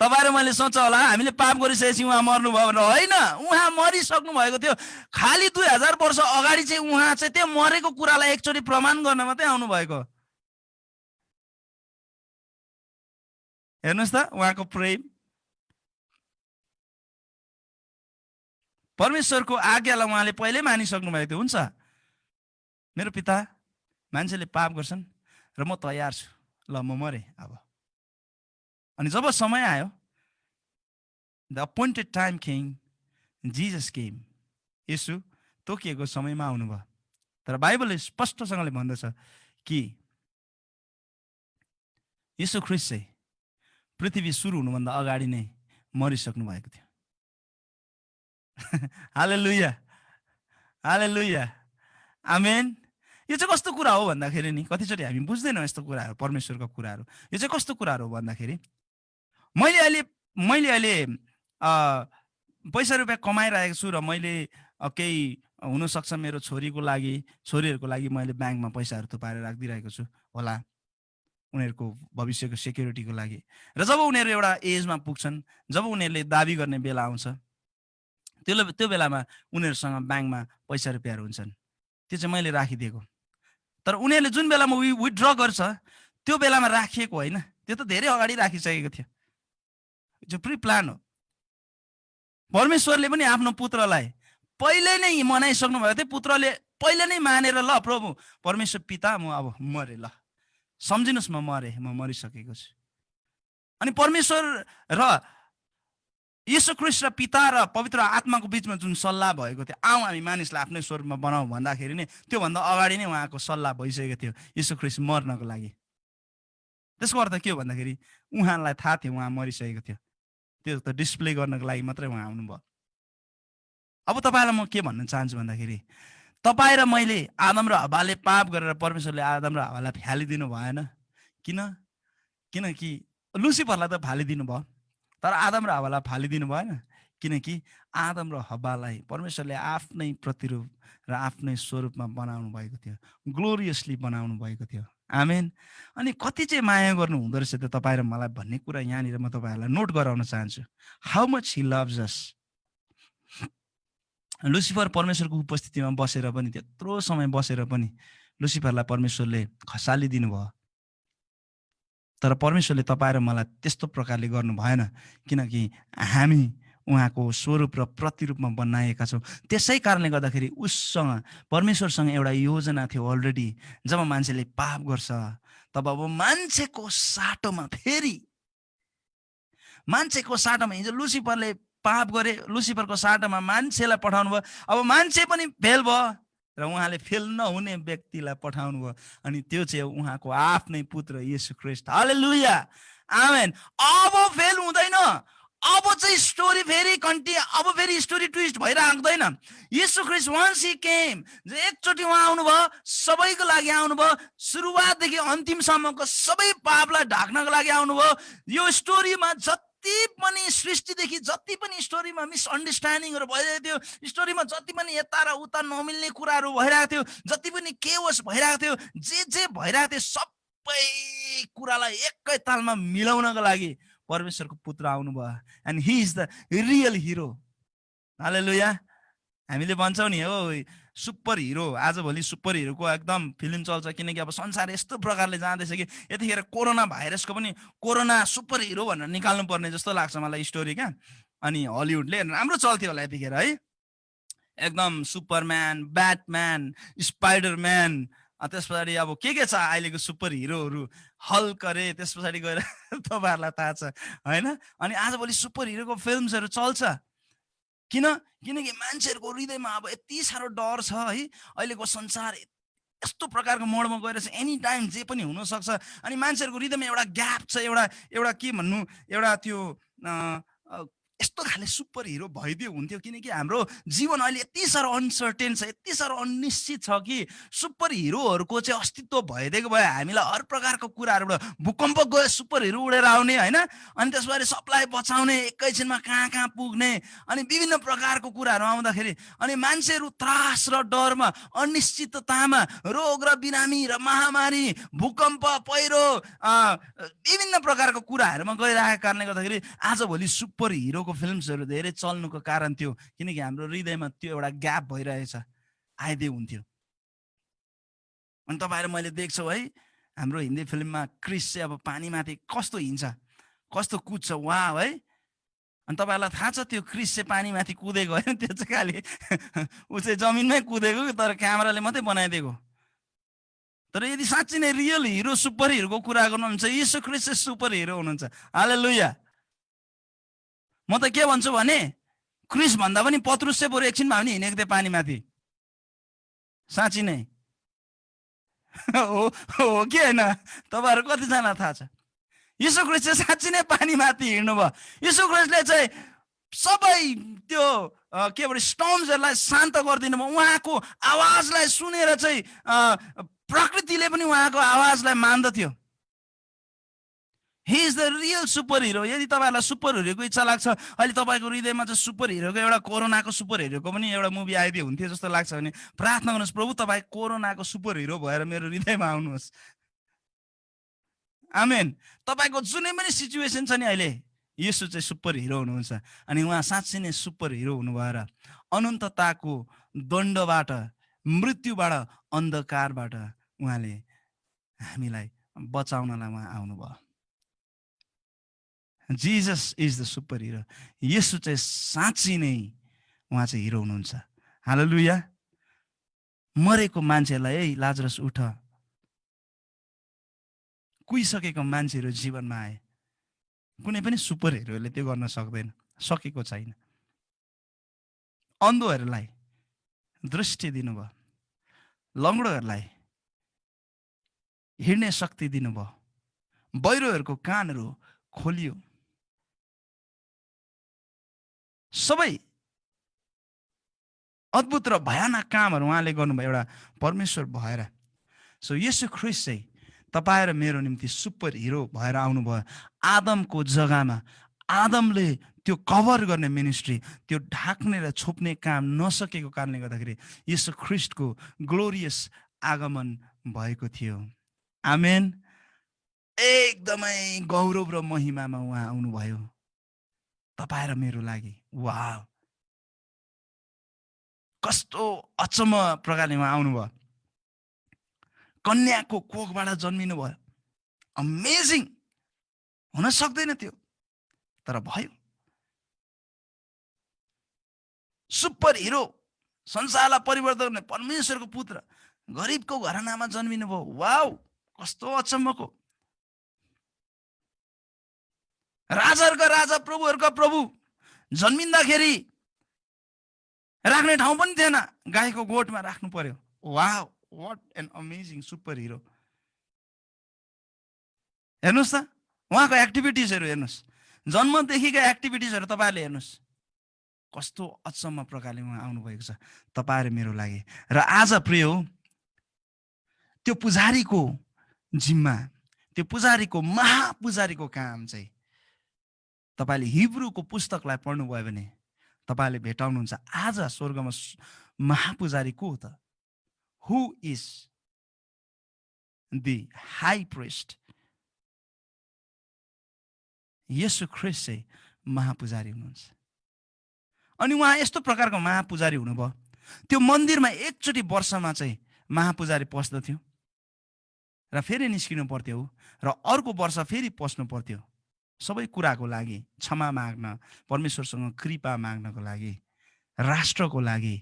तपाईँ र मैले सोच होला हामीले पाप गरिसकेपछि उहाँ मर्नुभयो भनेर, होइन, उहाँ मरिसक्नु भएको थियो। खालि 2000 वर्ष अगाडि चाहिँ उहाँ चाहिँ त्यो मरेको कुरालाई एकचोटि प्रमाण गर्न मात्रै आउनु भएको। हेर्नुहोस् त उहाँको प्रेम, परमेश्वरको आज्ञालाई उहाँले पहिल्यै मानिसक्नु भएको थियो। हुन्छ, मेरो पिता, मान्छेले पाप गर्छन् र म तयार छु, ल म मरेँ अब। अनि जब समय आयो, the appointed time came, Jesus came, Yeshu तोकिएको समयमा आउनुभयो। तर बाइबलले स्पष्टसँगले भन्दछ कि यीशु ख्रिस्ट चाहिँ पृथ्वी सुरु हुनुभन्दा अगाडि नै मरिसक्नु भएको थियो। हालेलुया, हालेलुया, आमेन। यो चाहिँ कस्तो कुरा हो भन्दाखेरि नि, कतिचोटि हामी बुझ्दैनौँ यस्तो कुराहरू, परमेश्वरको कुराहरू। यो चाहिँ कस्तो कुराहरू हो भन्दाखेरि, मैले अहिले पैसा रुपियाँ कमाइरहेको छु र मैले केही हुनसक्छ मेरो छोरीको लागि, छोरीहरूको लागि मैले ब्याङ्कमा पैसाहरू थुपारेर राखिदिइरहेको छु होला, उनीहरूको भविष्यको सेक्युरिटीको लागि। र जब उनीहरू एउटा एजमा पुग्छन्, जब उनीहरूले दाबी गर्ने बेला आउँछ, त्यो बेलामा उनीहरूसँग ब्याङ्कमा पैसा रुपियाँहरू हुन्छन्, त्यो चाहिँ मैले राखिदिएको। तर उनीहरूले जुन बेलामा विथड्र गर्छ त्यो बेलामा राखिएको होइन, त्यो त धेरै अगाडि राखिसकेको थियो। जो प्री प्लान हो। परमेश्वरले पनि आफ्नो पुत्रलाई पहिले नै मनाइसक्नु भएको थियो। पुत्रले पहिले नै मानेर, ल प्रभु परमेश्वर पिता, म अब मरे, ल सम्झिनुहोस् म मरे, म मरिसकेको छु। अनि परमेश्वर र यीशु ख्रिस्ट र पिता र पवित्र आत्माको बिचमा जुन सल्लाह भएको थियो, आऊ हामी मानिसलाई आफ्नै स्वरूपमा बनाऊ भन्दाखेरि नै त्योभन्दा अगाडि नै उहाँको सल्लाह भइसकेको थियो यीशु ख्रिस्ट मर्नको लागि। त्यसको अर्थ के हो भन्दाखेरि उहाँलाई थाहा थियो उहाँ मरिसकेको थियो, त्यो त डिस्प्ले गर्नको लागि मात्रै उहाँ आउनुभयो। अब तपाईँलाई म के भन्न चाहन्छु भन्दाखेरि, तपाईँ र मैले, आदम र हव्वाले पाप गरेर परमेश्वरले आदम र हव्वालाई फालिदिनु भएन। किनकि लुसिफरलाई त फालिदिनु भयो, तर आदम र हव्वालाई फालिदिनु भएन। किनकि आदम र हव्वालाई परमेश्वरले आफ्नै प्रतिरूप र आफ्नै स्वरूपमा बनाउनु भएको थियो, ग्लोरियसली बनाउनु भएको थियो। आमेन। अनि कति चाहिँ माया गर्नु हुँदो रहेछ त तपाईँ र मलाई भन्ने कुरा यहाँनिर म तपाईँहरूलाई नोट गराउन चाहन्छु। How much Hee loves us. Lucifer परमेश्वरको उपस्थितिमा बसेर पनि, त्यत्रो समय बसेर पनि लुसिफरलाई परमेश्वरले खसालिदिनु भयो। तर परमेश्वरले तपाईँ र मलाई त्यस्तो प्रकारले गर्नु भएन, किनकि हामी उहाँको स्वरूप र प्रतिरूपमा बनाएका छौँ। त्यसै कारणले गर्दाखेरि उसँग, परमेश्वरसँग एउटा योजना थियो अलरेडी। जब मान्छेले पाप गर्छ तब अब मान्छेको साटोमा, फेरि मान्छेको साटोमा, हिजो लुसिफरले पाप गरे, लुसिफरको साटोमा मान्छेलाई पठाउनु भयो। अब मान्छे पनि फेल भयो र उहाँले फेल नहुने व्यक्तिलाई पठाउनु भयो, अनि त्यो चाहिँ उहाँको आफ्नै पुत्र येशू ख्रिस्ट। हालेलुया, आमेन। अब फेल हुँदैन, अब चाहिँ स्टोरी फेरि अब फेरि स्टोरी ट्विस्ट भएर आउँदैन। येशू ख्रिस्ट वन्स ही केम, एकचोटि उहाँ आउनुभयो, सबैको लागि आउनुभयो, सुरुवातदेखि अन्तिमसम्मको सबै पापलाई ढाक्नको लागि आउनुभयो। यो स्टोरीमा जति पनि सृष्टिदेखि जति पनि स्टोरीमा मिसअन्डरस्ट्यान्डिङहरू भइरहेको थियो, स्टोरीमा जति पनि यता र उता नमिल्ने कुराहरू भइरहेको थियो, जति पनि केओस भइरहेको थियो, जे भइरहेको थियो, सबै कुरालाई एकै तालमा मिलाउनको लागि परमेश्वरको पुत्र आउनुभयो। And he is the real hero. Hallelujah. हामीले भन्छौँ नि, हो सुपर हिरो, आजभोलि सुपर हिरोको एकदम फिल्म चल्छ, किनकि अब संसार यस्तो प्रकारले जाँदैछ कि यतिखेर कोरोना भाइरसको पनि कोरोना सुपर हिरो भनेर निकाल्नु पर्ने जस्तो लाग्छ मलाई स्टोरी क्या। अनि हलिउडले राम्रो चल्थ्यो होला यतिखेर है, एकदम सुपरम्यान, ब्याटम्यान, स्पाइडरम्यान, त्यस पछाडि अब के छ अहिलेको सुपर हिरोहरू, हल्क अरे, त्यस पछाडि गएर तपाईँहरूलाई थाहा छ होइन। अनि आजभोलि सुपर हिरोको फिल्महरू चल्छ, किनकि मान्छेहरूको हृदयमा अब यति साह्रो डर छ है। अहिलेको संसार यस्तो प्रकारको मोडमा गएर चाहिँ एनी टाइम जे पनि हुनसक्छ। अनि मान्छेहरूको हृदयमा एउटा ग्याप छ, एउटा एउटा के भन्नु, एउटा त्यो यस्तो खाले सुपर हिरो भइदियो हुन्थ्यो। किनकि हाम्रो जीवन अहिले यति साह्रो अनसर्टेन छ, यति साह्रो अनिश्चित छ कि सुपर हिरोहरूको चाहिँ अस्तित्व भइदिएको भए हामीलाई हर प्रकारको कुराहरूबाट भूकम्प गयो सुपर हिरो उडेर आउने होइन, अनि त्यसबारे सबलाई बचाउने, एकैछिनमा कहाँ कहाँ पुग्ने, अनि विभिन्न प्रकारको कुराहरू आउँदाखेरि अनि मान्छेहरू त्रास र डरमा, अनिश्चिततामा, रोग र बिरामी र महामारी, भूकम्प, पहिरो, विभिन्न प्रकारको कुराहरूमा गइरहेको कारणले गर्दाखेरि आजभोलि सुपर हिरोको फिल्म्सहरू धेरै चल्नुको कारण थियो, किनकि हाम्रो हृदयमा त्यो एउटा ग्याप भइरहेछ, आइदिए हुन्थ्यो। अनि तपाईँहरू मैले देख्छौँ है, हाम्रो हिन्दी फिल्ममा क्रिस चाहिँ अब पानीमाथि कस्तो हिँड्छ, कस्तो कुद्छ वहाँ है। अनि तपाईँहरूलाई थाहा छ त्यो क्रिस चाहिँ पानीमाथि कुदेको होइन, त्यो चाहिँ खालि ऊ चाहिँ जमिनमै कुदेको, तर क्यामेराले मात्रै बनाइदिएको। तर यदि साँच्चै नै रियल हिरो सुपर हिरोको कुरा गर्नुहुन्छ, यीशु ख्रीष्ट चाहिँ सुपर हिरो हुनुहुन्छ। हालेलुया। म त के भन्छु भने क्रिस भन्दा पनि पत्रुस चाहिँ बरु एकछिनमा पनि हिँडेको थिएँ पानीमाथि, साँच्ची नै हो कि होइन? तपाईँहरू कतिजना थाहा छ? यीशु ख्रीष्ट चाहिँ साँच्ची नै पानीमाथि हिँड्नु भयो। यीशु ख्रीष्टले चाहिँ सबै त्यो के भन्छ स्टर्म्सहरूलाई शान्त गरिदिनु भयो। उहाँको आवाजलाई सुनेर चाहिँ प्रकृतिले पनि उहाँको आवाजलाई मान्दथ्यो। He is the real super hero. यदि तपाईँहरूलाई सुपर हिरोको इच्छा लाग्छ, अहिले तपाईँको हृदयमा चाहिँ सुपर हिरोको एउटा कोरोनाको सुपर हिरोको पनि एउटा मुभी आइदियो हुन्थ्यो जस्तो लाग्छ भने प्रार्थना गर्नुहोस्, प्रभु तपाईँ कोरोनाको सुपर हिरो भएर मेरो हृदयमा आउनुहोस्। आमेन। तपाईँको जुनै पनि सिचुएसन छ नि अहिले, येशू चाहिँ सुपर हिरो हुनुहुन्छ। अनि उहाँ साँच्चै नै सुपर हिरो हुनु भएर अनन्तताको दण्डबाट, मृत्युबाट, अन्धकारबाट उहाँले हामीलाई बचाउनलाई उहाँ आउनुभयो। Jesus is the super hero. येशू चाहिँ साँच्चै नै उहाँ चाहिँ हिरो हुनुहुन्छ। हालेलुया। मरेको मान्छेलाई है लाजरस उठ, कुहिसकेको मान्छेहरू जीवनमा आए। कुनै पनि सुपर हिरोले त्यो गर्न सक्दैन, सकेको छैन। अन्धोहरूलाई दृष्टि दिनुभयो, लङ्गडोहरूलाई हिँड्ने शक्ति दिनुभयो, बहिरोहरूको कानहरू खोलियो। सबै अद्भुत र भयानक कामहरू उहाँले गर्नुभयो एउटा परमेश्वर भएर। सो येशू ख्रीष्ट चाहिँ तपाईँ र मेरो निम्ति सुपर हिरो भएर आउनुभयो। आदमको जग्गामा आदमले त्यो कभर गर्ने मिनिस्ट्री, त्यो ढाक्ने र छोप्ने काम नसकेको कारणले गर्दाखेरि येशू ख्रीष्टको ग्लोरियस आगमन भएको थियो। आमेन। एकदमै गौरव र महिमामा उहाँ आउनुभयो तपाईँ र मेरो लागि। वाह, कस्तो अचम्म प्रकारले उहाँ आउनुभयो। कन्याको कोखबाट जन्मिनु भयो। अमेजिङ, हुन सक्दैन त्यो, तर भयो। सुपर हिरो, संसारलाई परिवर्तन गर्ने परमेश्वरको पुत्र गरिबको घरानामा जन्मिनु भयो। वाउ, कस्तो अचम्मको। राजाहरूका राजा, प्रभुहरूका प्रभु जन्मिँदाखेरि राख्ने ठाउँ पनि थिएन, गाईको गोठमा राख्नु पर्यो। Wow, what an amazing superhero. हेर्नुहोस् त उहाँको एक्टिभिटिजहरू हेर्नुहोस्, जन्मदेखिका एक्टिभिटिजहरू तपाईँहरूले हेर्नुहोस्, कस्तो अचम्म प्रकारले उहाँ आउनुभएको छ तपाईँ र मेरो लागि। र आज प्रिय हो, त्यो पुजारीको जिम्मा, त्यो पुजारीको महापुजारीको काम चाहिँ तपाईँले हिब्रूको पुस्तकलाई पढ्नुभयो भने तपाईँले भेटाउनुहुन्छ आज स्वर्गमा महापुजारी को हो त? हु इज द हाई प्रिस्ट? येशू ख्रीष्ट चाहिँ महापुजारी हुनुहुन्छ। अनि उहाँ यस्तो प्रकारको महापुजारी हुनुभयो, त्यो मन्दिरमा एकचोटि वर्षमा चाहिँ महापुजारी पस्दथ्यो र फेरि निस्किनु पर्थ्यो, र अर्को वर्ष फेरि पस्नु पर्थ्यो, सबै कुराको लागि क्षमा माग्न, परमेश्वरसँग कृपा माग्नको लागि, राष्ट्रको लागि,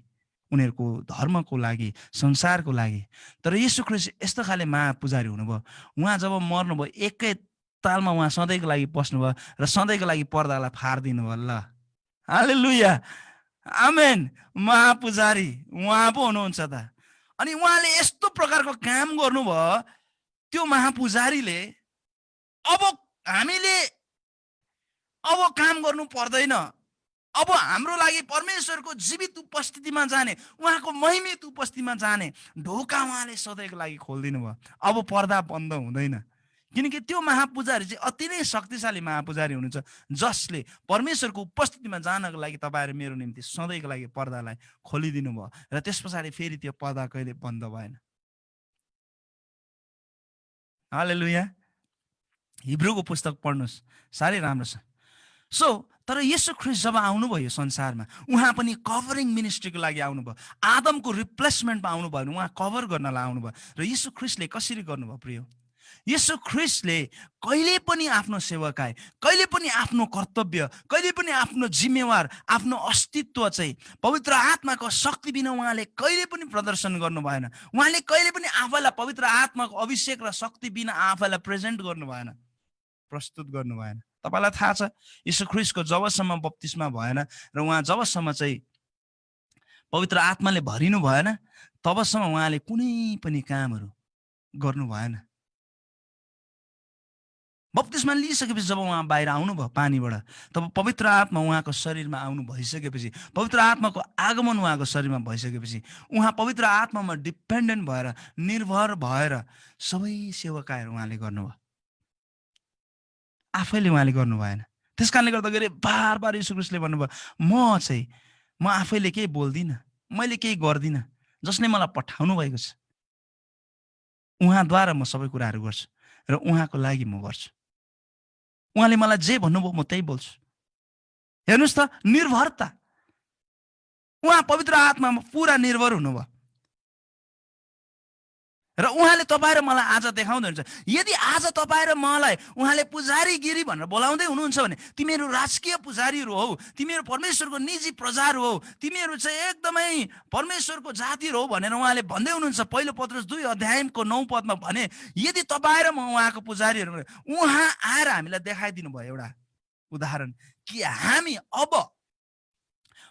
उनीहरूको धर्मको लागि, संसारको लागि। तर येशू ख्रीष्ट यस्तो खाले महापुजारी हुनुभयो। उहाँ जब मर्नुभयो एकै तालमा उहाँ सधैँको लागि पस्नुभयो र सधैँको लागि पर्दालाई फाडिदिनु भयो। ल हालेलुया, आमेन। महापुजारी उहाँ पो हुनुहुन्छ त। अनि उहाँले यस्तो प्रकारको काम गर्नुभयो त्यो महापुजारीले, अब हामीले अब काम गर्नु पर्दैन, अब हाम्रो लागि परमेश्वरको जीवित उपस्थितिमा जाने, उहाँको महिमित उपस्थितिमा जाने ढोका उहाँले सधैँको लागि खोलिदिनु भयो। अब पर्दा बन्द हुँदैन, किनकि त्यो महापुजारी चाहिँ अति नै शक्तिशाली महापुजारी हुनुहुन्छ जसले परमेश्वरको उपस्थितिमा जानको लागि तपाईँहरू मेरो निम्ति सधैँको लागि पर्दालाई खोलिदिनु भयो र त्यस पछाडि फेरि त्यो पर्दा कहिले बन्द भएन। हालेलुया। हिब्रूको पुस्तक पढ्नुहोस्, साह्रै राम्रो छ। तर येशू ख्रीष्ट जब आउनुभयो संसारमा, उहाँ पनि कभरिङ मिनिस्ट्रीको लागि आउनुभयो। आदमको रिप्लेसमेन्टमा आउनुभयो भने उहाँ कभर गर्नलाई आउनुभयो। र येशू ख्रीष्टले कसरी गर्नुभयो प्रिय? येशू ख्रीष्टले कहिले पनि आफ्नो सेवकाई, कहिले पनि आफ्नो कर्तव्य, कहिले पनि आफ्नो जिम्मेवार, आफ्नो अस्तित्व चाहिँ पवित्र आत्माको शक्ति बिना उहाँले कहिले पनि प्रदर्शन गर्नु भएन। उहाँले कहिले पनि आफैलाई पवित्र आत्माको अभिषेक र शक्ति बिना आफैलाई प्रेजेन्ट गर्नु भएन, प्रस्तुत गर्नु भएन। तपाईलाई थाहा छ, येशू ख्रीष्टको जबसम्म बप्तिस्मा भएन र उहाँ जबसम्म चाहिँ पवित्र आत्माले भरिनु भएन, तबसम्म उहाँले कुनै पनि कामहरू गर्नु भएन। बप्तिस्मा लिइसकेपछि जब उहाँ बाहिर आउनुभयो पानीबाट, तब पवित्र आत्मा उहाँको शरीरमा आउनु भइसकेपछि, पवित्र आत्माको आगमन उहाँको शरीरमा भइसकेपछि उहाँ पवित्र आत्मामा डिपेन्डेन्ट भएर, निर्भर भएर सबै सेवकाहरू उहाँले गर्नुभयो, आफैले उहाँले गर्नु भएन। त्यस कारणले गर्दाखेरि बार बार येशू ख्रीष्टले भन्नुभयो, म आफैले केही बोल्दिनँ, मैले केही गर्दिनँ, जसले मलाई पठाउनु भएको छ उहाँद्वारा म सबै कुराहरू गर्छु र उहाँको लागि म गर्छु। उहाँले मलाई जे भन्नुभयो म त्यही बोल्छु। हेर्नुहोस् त, निर्भरता। उहाँ पवित्र आत्मामा पुरा निर्भर हुनुभयो र उहाँले तपाईँ र मलाई आज देखाउँदै हुन्छ। यदि आज तपाईँ र मलाई उहाँले पुजारीगिरी भनेर बोलाउँदै हुनुहुन्छ भने तिमीहरू राजकीय पुजारीहरू हौ, तिमीहरू परमेश्वरको निजी प्रजाहरू हौ, तिमीहरू चाहिँ एकदमै परमेश्वरको जातिहरू हौ भनेर उहाँले भन्दै हुनुहुन्छ। पहिलो पत्रुस 2:9 पदमा भने, यदि तपाईँ र म उहाँको पुजारीहरू, उहाँ आएर हामीलाई देखाइदिनु भयो एउटा उदाहरण कि हामी अब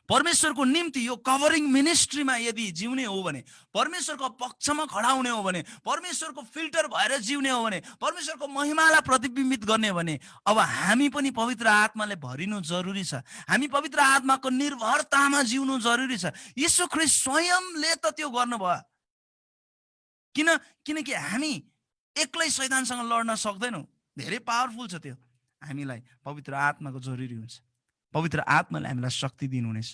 परमेश्वरको निम्ति यो कभरिङ मिनिस्ट्रीमा यदि जिउने हो भने, परमेश्वरको पक्षमा खडा हुने हो भने, परमेश्वरको फिल्टर भएर जिउने हो भने, परमेश्वरको महिमालाई प्रतिबिम्बित गर्ने हो भने, अब हामी पनि पवित्र आत्माले भरिनु जरुरी छ। हामी पवित्र आत्माको निर्भरतामा जिउनु जरुरी छ। येशू ख्रीष्ट स्वयंले त त्यो गर्नुभयो। किनकि हामी एक्लै शैतानसँग लड्न सक्दैनौँ, धेरै पावरफुल छ त्यो। हामीलाई पवित्र आत्माको जरुरी हुन्छ। पवित्र आत्माले हामीलाई शक्ति दिनुहुनेछ।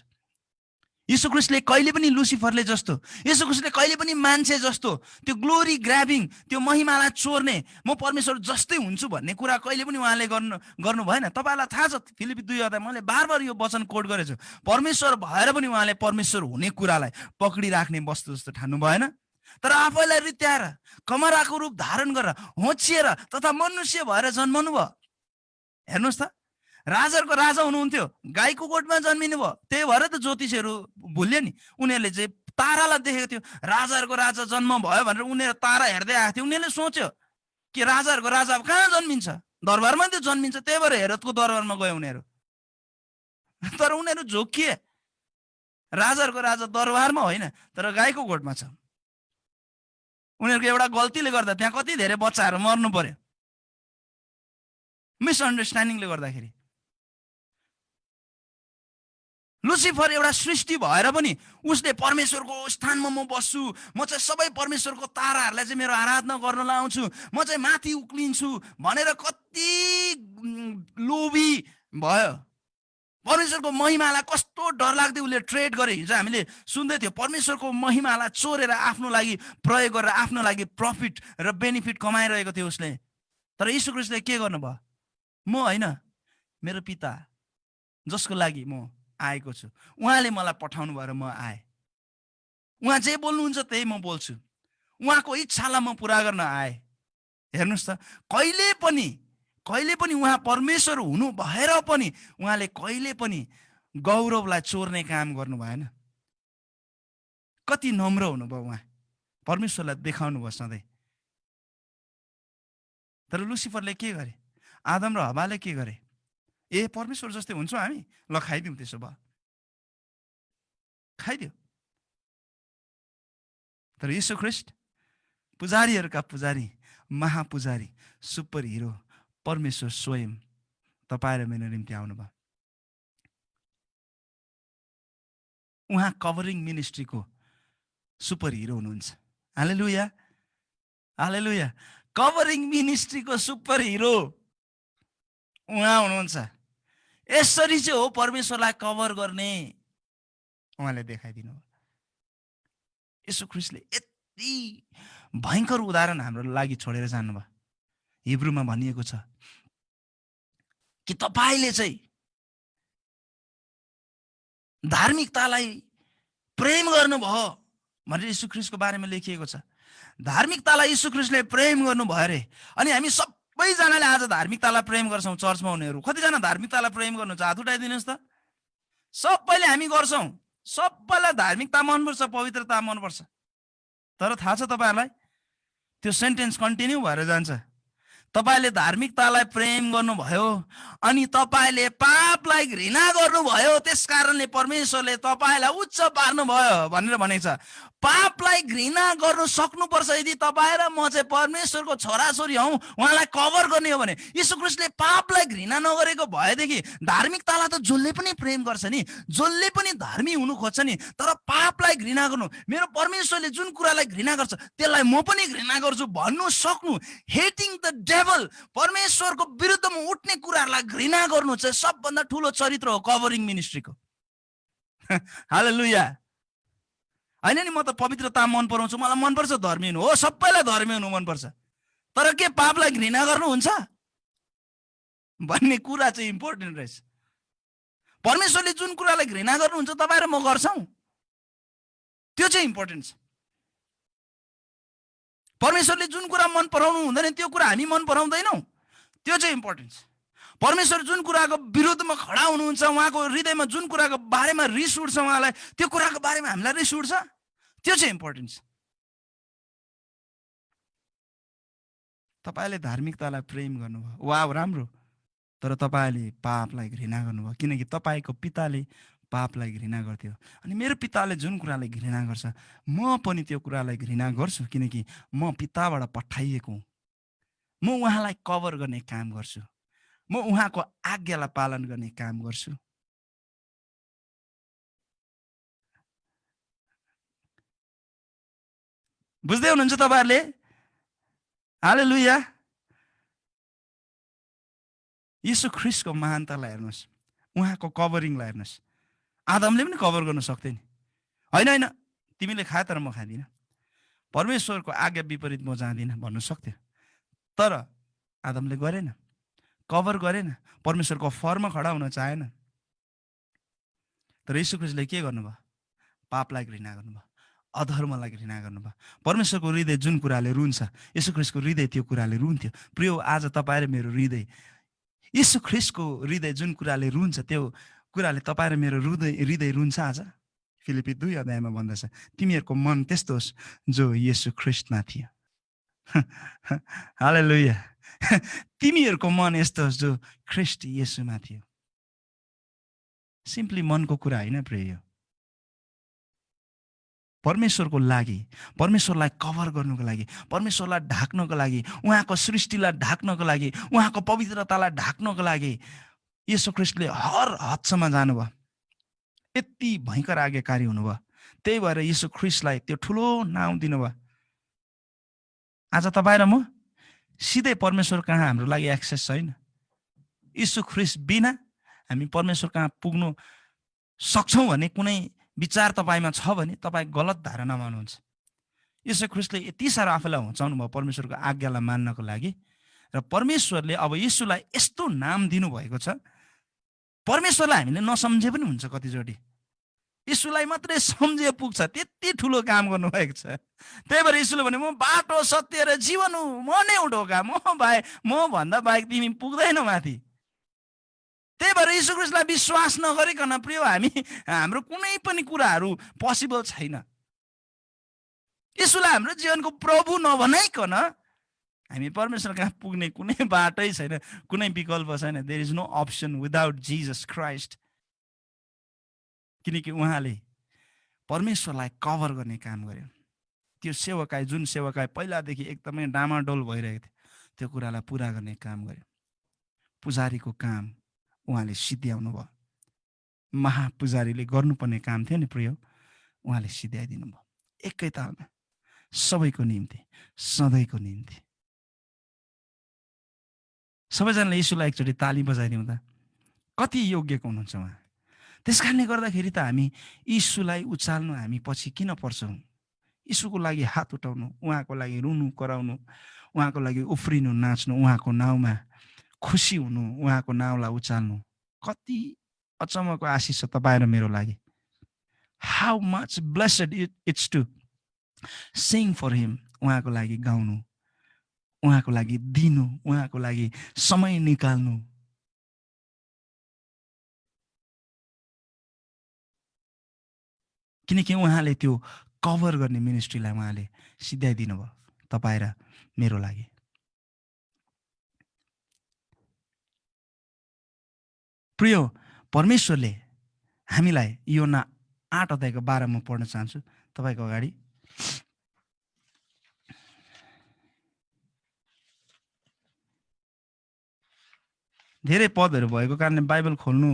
येशू ख्रीष्टले कहिले पनि लुसिफरले जस्तो, येशू ख्रीष्टले कहिले पनि मान्छे जस्तो त्यो ग्लोरी ग्राबिङ, त्यो महिमालाई चोर्ने, म परमेश्वर जस्तै हुन्छु भन्ने कुरा कहिले पनि उहाँले गर्नु भएन। तपाईँलाई थाहा छ, फिलिपी 2 मैले बार बार यो वचन कोट गरेछु, परमेश्वर भएर पनि उहाँले परमेश्वर हुने कुरालाई पक्रिराख्ने वस्तु जस्तो ठान्नु भएन, तर आफैलाई रित्याएर कमराको रूप धारण गरेर होचिएर तथा मनुष्य भएर जन्मनु भयो। हेर्नुहोस् त, राजाको राजा हुनुहुन्थ्यो, गाईको गोठमा जन्मिनु भयो। त्यही भएर त ज्योतिषहरू भुल्यो नि, उनीहरूले चाहिँ तारालाई देखेको थियो। राजाहरूको राजा जन्म भयो भनेर उनीहरू तारा हेर्दै आएको थियो। उनीहरूले सोच्यो कि राजाहरूको राजा अब कहाँ जन्मिन्छ, दरबारमा त्यो जन्मिन्छ, त्यही भएर हेरोदको दरबारमा गयो उनीहरू। तर उनीहरू झोकिए, राजाहरूको राजा दरबारमा होइन तर गाईको गोठमा छ। उनीहरूको एउटा गल्तीले गर्दा त्यहाँ कति धेरै बच्चाहरू मर्नु पर्यो, मिसअन्डरस्ट्यान्डिङले गर्दाखेरि। लुसिफर एउटा सृष्टि भएर पनि उसले परमेश्वरको स्थानमा म बस्छु, म चाहिँ सबै परमेश्वरको ताराहरूलाई चाहिँ मेरो आराधना गर्न लाउँछु, म चाहिँ माथि उक्लिन्छु भनेर कति लोभी भयो। परमेश्वरको महिमालाई कस्तो डरलाग्दै उसले ट्रेड गरे। हिजो हामीले सुन्दै थियो, परमेश्वरको महिमालाई चोरेर आफ्नो लागि प्रयोग गरेर आफ्नो लागि प्रफिट र बेनिफिट कमाइरहेको थियो उसले। तर येशू ख्रीष्टले के गर्नुभयो? म होइन, मेरो पिता जसको लागि म आएको छु, उहाँले मलाई पठाउनु भएर म आएँ। उहाँ जे बोल्नुहुन्छ त्यही म बोल्छु, उहाँको इच्छालाई म पुरा गर्न आएँ। हेर्नुहोस् त, कहिले पनि उहाँ परमेश्वर हुनु भएर पनि उहाँले कहिले पनि गौरवलाई चोर्ने काम गर्नु भएन। कति नम्र हुनुभयो उहाँ, परमेश्वरलाई देखाउनु भयो सधैँ। तर लुसिफरले के गरे? आदम र हवाले के गरे? ए परमेश्वर जस्तै हुन्छौँ हामी, ल खाइदिउँ, त्यसो भयो खाइदियो। तर यीशु ख्रीष्ट पुजारीहरूका पुजारी, महापुजारी, सुपर हिरो परमेश्वर स्वयं तपाईँ र मेरो निम्ति आउनुभयो। उहाँ कभरिङ मिनिस्ट्रीको सुपर हिरो हुनुहुन्छ। हालेलुया, हालेलुया। कभरिङ मिनिस्ट्रीको सुपर हिरो उहाँ हुनुहुन्छ। यसरी चाहिँ हो परमेश्वरलाई कभर गर्ने उहाँले देखाइदिनु भयो। यीशु ख्रीष्टले यति भयङ्कर उदाहरण हाम्रो लागि छोडेर जानुभयो। हिब्रूमा भनिएको छ कि तपाईले चाहिँ धार्मिकतालाई प्रेम गर्नुभयो भनेर यीशु ख्रीष्टको बारेमा लेखिएको छ। धार्मिकतालाई यीशु ख्रीष्टले प्रेम गर्नुभयो अरे। अनि हामी सबैजनाले आज धार्मिकतालाई प्रेम गर्छौँ। चर्चमा हुनेहरू कतिजना धार्मिकतालाई प्रेम गर्नुहुन्छ? हात उठाइदिनुहोस् त। सबैले हामी गर्छौँ। सबैलाई धार्मिकता मनपर्छ, पवित्रता मनपर्छ। तर थाहा छ तपाईँहरूलाई त्यो सेन्टेन्स कन्टिन्यू भएर जान्छ। तपाईले धार्मिकतालाई प्रेम गर्नुभयो अनि तपाईले पापलाई घृणा गर्नुभयो, त्यसकारणले परमेश्वरले तपाईलाई उच्च पार्नुभयो भनेर भनेको छ। पापलाई घृणा गर्नु सक्नुपर्छ यदि तपाईँ र म चाहिँ परमेश्वरको छोराछोरी हौँ, उहाँलाई कभर गर्ने हो भने। यीशु ख्रीष्टले पापलाई घृणा नगरेको भएदेखि धार्मिकतालाई त जसले पनि प्रेम गर्छ नि, जसले पनि धर्मी हुनु खोज्छ नि, तर पापलाई घृणा गर्नु, मेरो परमेश्वरले जुन कुरालाई घृणा गर्छ त्यसलाई म पनि घृणा गर्छु भन्नु सक्नु, हेटिङ द डेभल, परमेश्वरको विरुद्धमा उठ्ने कुराहरूलाई घृणा गर्नु चाहिँ सबभन्दा ठुलो चरित्र हो कभरिङ मिनिस्ट्रीको। हालेलुया। होइन नि, म त पवित्रता मन पराउँछु, मलाई मनपर्छ धर्मी हुनु। हो, सबैलाई धर्मी हुनु मनपर्छ। तर के पापलाई घृणा गर्नुहुन्छ भन्ने कुरा चाहिँ इम्पोर्टेन्ट रहेछ। परमेश्वरले जुन कुरालाई घृणा गर्नुहुन्छ तपाईँ र म गर्छौँ, त्यो चाहिँ इम्पोर्टेन्ट छ। परमेश्वरले जुन कुरा मन पराउनु हुँदैन त्यो कुरा हामी मन पराउँदैनौँ, त्यो चाहिँ इम्पोर्टेन्ट छ। परमेश्वर जुन कुराको विरुद्धमा खडा हुनुहुन्छ, उहाँको हृदयमा जुन कुराको बारेमा रिस उठ्छ, उहाँलाई त्यो कुराको बारेमा हामीलाई रिस उठ्छ, त्यो चाहिँ इम्पोर्टेन्ट छ। तपाईँले धार्मिकतालाई प्रेम गर्नुभयो, वाह राम्रो। तर तपाईँले पापलाई घृणा गर्नुभयो, किनकि तपाईँको पिताले पापलाई घृणा गर्थ्यो। अनि मेरो पिताले जुन कुरालाई घृणा गर्छ म पनि त्यो कुरालाई घृणा गर्छु, किनकि म पिताबाट पठाइएको हुँ। म उहाँलाई कभर गर्ने काम गर्छु, म उहाँको आज्ञालाई पालन गर्ने काम गर्छु। बुझ्दै हुनुहुन्छ तपाईँहरूले? हालेलुया। यीशु ख्रीष्टको महानतालाई हेर्नुहोस्, उहाँको कभरिङलाई हेर्नुहोस्। आदमले पनि कभर गर्न सक्थ्यो नि। होइन होइन तिमीले खाए तर म खाँदिनँ, परमेश्वरको आज्ञा विपरीत म जाँदिनँ भन्नु सक्थ्यो। तर आदमले गरेन, कभर गरेन, परमेश्वरको फरमा खडा हुन चाहेन। तर यीशु ख्रीष्टले के गर्नुभयो? पापलाई घृणा गर्नुभयो, अधर्मलाई घृणा गर्नुभयो। परमेश्वरको हृदय जुन कुराले रुन्छ, यीशु ख्रीष्टको हृदय त्यो कुराले रुन्थ्यो। प्रिय आज तपाईँ र मेरो हृदय, यीशु ख्रीष्टको हृदय जुन कुराले रुन्छ त्यो कुराले तपाईँ र मेरो हृदय रुन्छ आज। फिलिपी 2 अध्यायमा भन्दछ, तिमीहरूको मन त्यस्तो होस् जो यीशु ख्रीष्टमा थियो। हालेलुया। तिमीहरूको मन यस्तो होस् जो ख्रीष्ट येशूमा थियो। सिम्पली मनको कुरा होइन प्रिय। परमेश्वरको लागि, परमेश्वरलाई कभर गर्नुको लागि, परमेश्वरलाई ढाक्नको लागि, उहाँको सृष्टिलाई ढाक्नको लागि, उहाँको पवित्रतालाई ढाक्नको लागि यीशु ख्रीष्टले हर हदसम्म जानुभयो। यति भयङ्कर आज्ञाकारी हुनुभयो। त्यही भएर यीशु ख्रीष्टलाई त्यो ठुलो नाम दिनुभयो। आज तपाईँ र म सिधै परमेश्वर कहाँ हाम्रो लागि एक्सेस छैन। यीशु ख्रीष्ट बिना हामी परमेश्वर कहाँ पुग्नु सक्छौँ भन्ने कुनै विचार तपाईँमा छ भने तपाईँ गलत धारणामा हुनुहुन्छ। यीशु ख्रीष्टले यति साह्रो आफूलाई हुँचाउनु भयो परमेश्वरको आज्ञालाई मान्नको लागि, र परमेश्वरले अब यीशुलाई यस्तो नाम दिनुभएको छ, परमेश्वरलाई हामीले नसम्झे पनि हुन्छ। कतिचोटि यीशुलाई मात्रै सम्झे पुग्छ, त्यति ठुलो काम गर्नुभएको छ। त्यही भएर यीशुले भने म बाटो, सत्य र जीवन हुँ, म नै हो ढोका, म भन्दा बाहेक तिमी पुग्दैन माथि। त्यही भएर यीशु ख्रीष्टलाई विश्वास नगरिकन प्रिय हाम्रो कुनै पनि कुराहरू पोसिबल छैन। यीशुलाई हाम्रो जीवनको प्रभु नभनाइकन हामी परमेश्वर कहाँ पुग्ने कुनै बाटै छैन, कुनै विकल्प छैन। There is no option without Jesus Christ. किनकि उहाँले परमेश्वरलाई कभर गर्ने काम गर्यो। त्यो सेवकाई जुन सेवकाई पहिलादेखि एकदमै डामाडोल भइरहेको थियो त्यो कुरालाई पुरा गर्ने काम गर्यो। पुजारीको काम उहाँले सिद्ध्याउनु भयो। महापुजारीले गर्नुपर्ने काम थियो नि प्रिय, उहाँले सिद्ध्याइदिनु भयो एकैतालमा, सबैको निम्ति, सधैँको निम्ति। सबैजनाले यीशुलाई एकचोटि ताली बजाइदिउँ त। कति योग्यको हुनुहुन्छ उहाँ। त्यस कारणले गर्दाखेरि त हामी यीशुलाई उचाल्नु हामी पछि किन पर्छौँ? यीशुको लागि हात उठाउनु, उहाँको लागि रुनु कराउनु, उहाँको लागि उफ्रिनु नाच्नु, उहाँको नाउँमा खुसी हुनु, उहाँको नाउँलाई उचाल्नु कति अचम्मको आशिष छ तपाईँ र मेरो लागि। How much blessed it's to sing for him, उहाँको लागि गाउनु, उहाँको लागि दिनु, उहाँको लागि समय निकाल्नु। किनकि उहाँले त्यो कभर गर्ने मिनिस्ट्रीलाई उहाँले सिद्ध्याइदिनु भयो तपाईँ र मेरो लागि। प्रिय, परमेश्वरले हामीलाई योना 8 अध्यायको 12 म पढ्न चाहन्छु तपाईँको अगाडि। धेरै पदहरू भएको कारणले बाइबल खोल्नु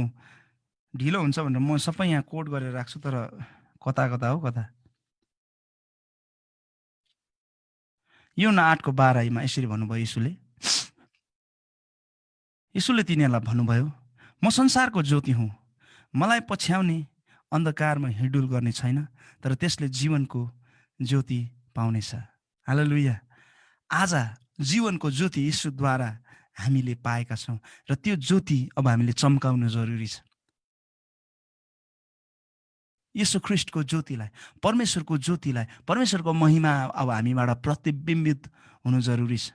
ढिलो हुन्छ भनेर म सबै यहाँ कोड गरेर राख्छु, तर कता कता हो कता। योना 8 को 12 मा यसरी भन्नुभयो यीशुले। यीशुले तिनीहरूलाई भन्नुभयो, म संसारको ज्योति हुँ। मलाई पछ्याउने अन्धकारमा हिँडुल गर्ने छैन, तर त्यसले जीवनको ज्योति पाउनेछ। हालेलुया। आज जीवनको ज्योति यीशुद्वारा हामीले पाएका छौँ र त्यो ज्योति अब हामीले चम्काउन जरुरी छ। यीशु ख्रीष्टको ज्योतिलाई, परमेश्वरको ज्योतिलाई, परमेश्वरको महिमा अब हामीबाट प्रतिबिम्बित हुनु जरुरी छ।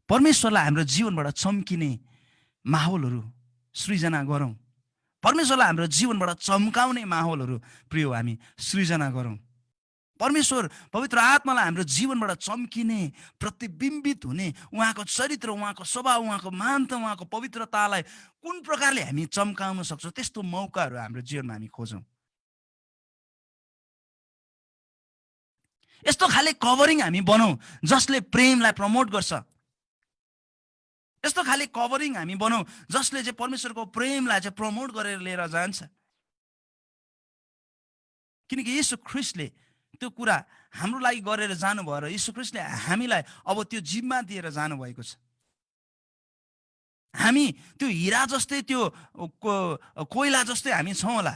परमेश्वरलाई हाम्रो जीवनबाट चम्किने माहौलहरू सृजना गरौँ। परमेश्वरलाई हाम्रो जीवनबाट चम्काउने माहौलहरू प्रिय हामी सृजना गरौँ। परमेश्वर पवित्र आत्मालाई हाम्रो जीवनबाट चम्किने, प्रतिबिम्बित हुने, उहाँको चरित्र, उहाँको स्वभाव, उहाँको महानता, उहाँको पवित्रतालाई कुन प्रकारले हामी चम्काउन सक्छौँ त्यस्तो मौकाहरू हाम्रो जीवनमा हामी खोजौँ। यस्तो खाले कभरिङ हामी बनाऊ जसले प्रेमलाई प्रमोट गर्छ। यस्तो खाले कभरिङ हामी बनाऊ जसले चाहिँ परमेश्वरको प्रेमलाई चाहिँ प्रमोट गरेर लिएर जान्छ। किनकि यीशु ख्रीष्टले त्यो कुरा हाम्रो लागि गरेर जानुभयो र यीशु ख्रीष्टले हामीलाई अब त्यो जिम्मा दिएर जानुभएको छ। हामी त्यो हिरा जस्तै, त्यो कोइला जस्तै हामी छौँ होला,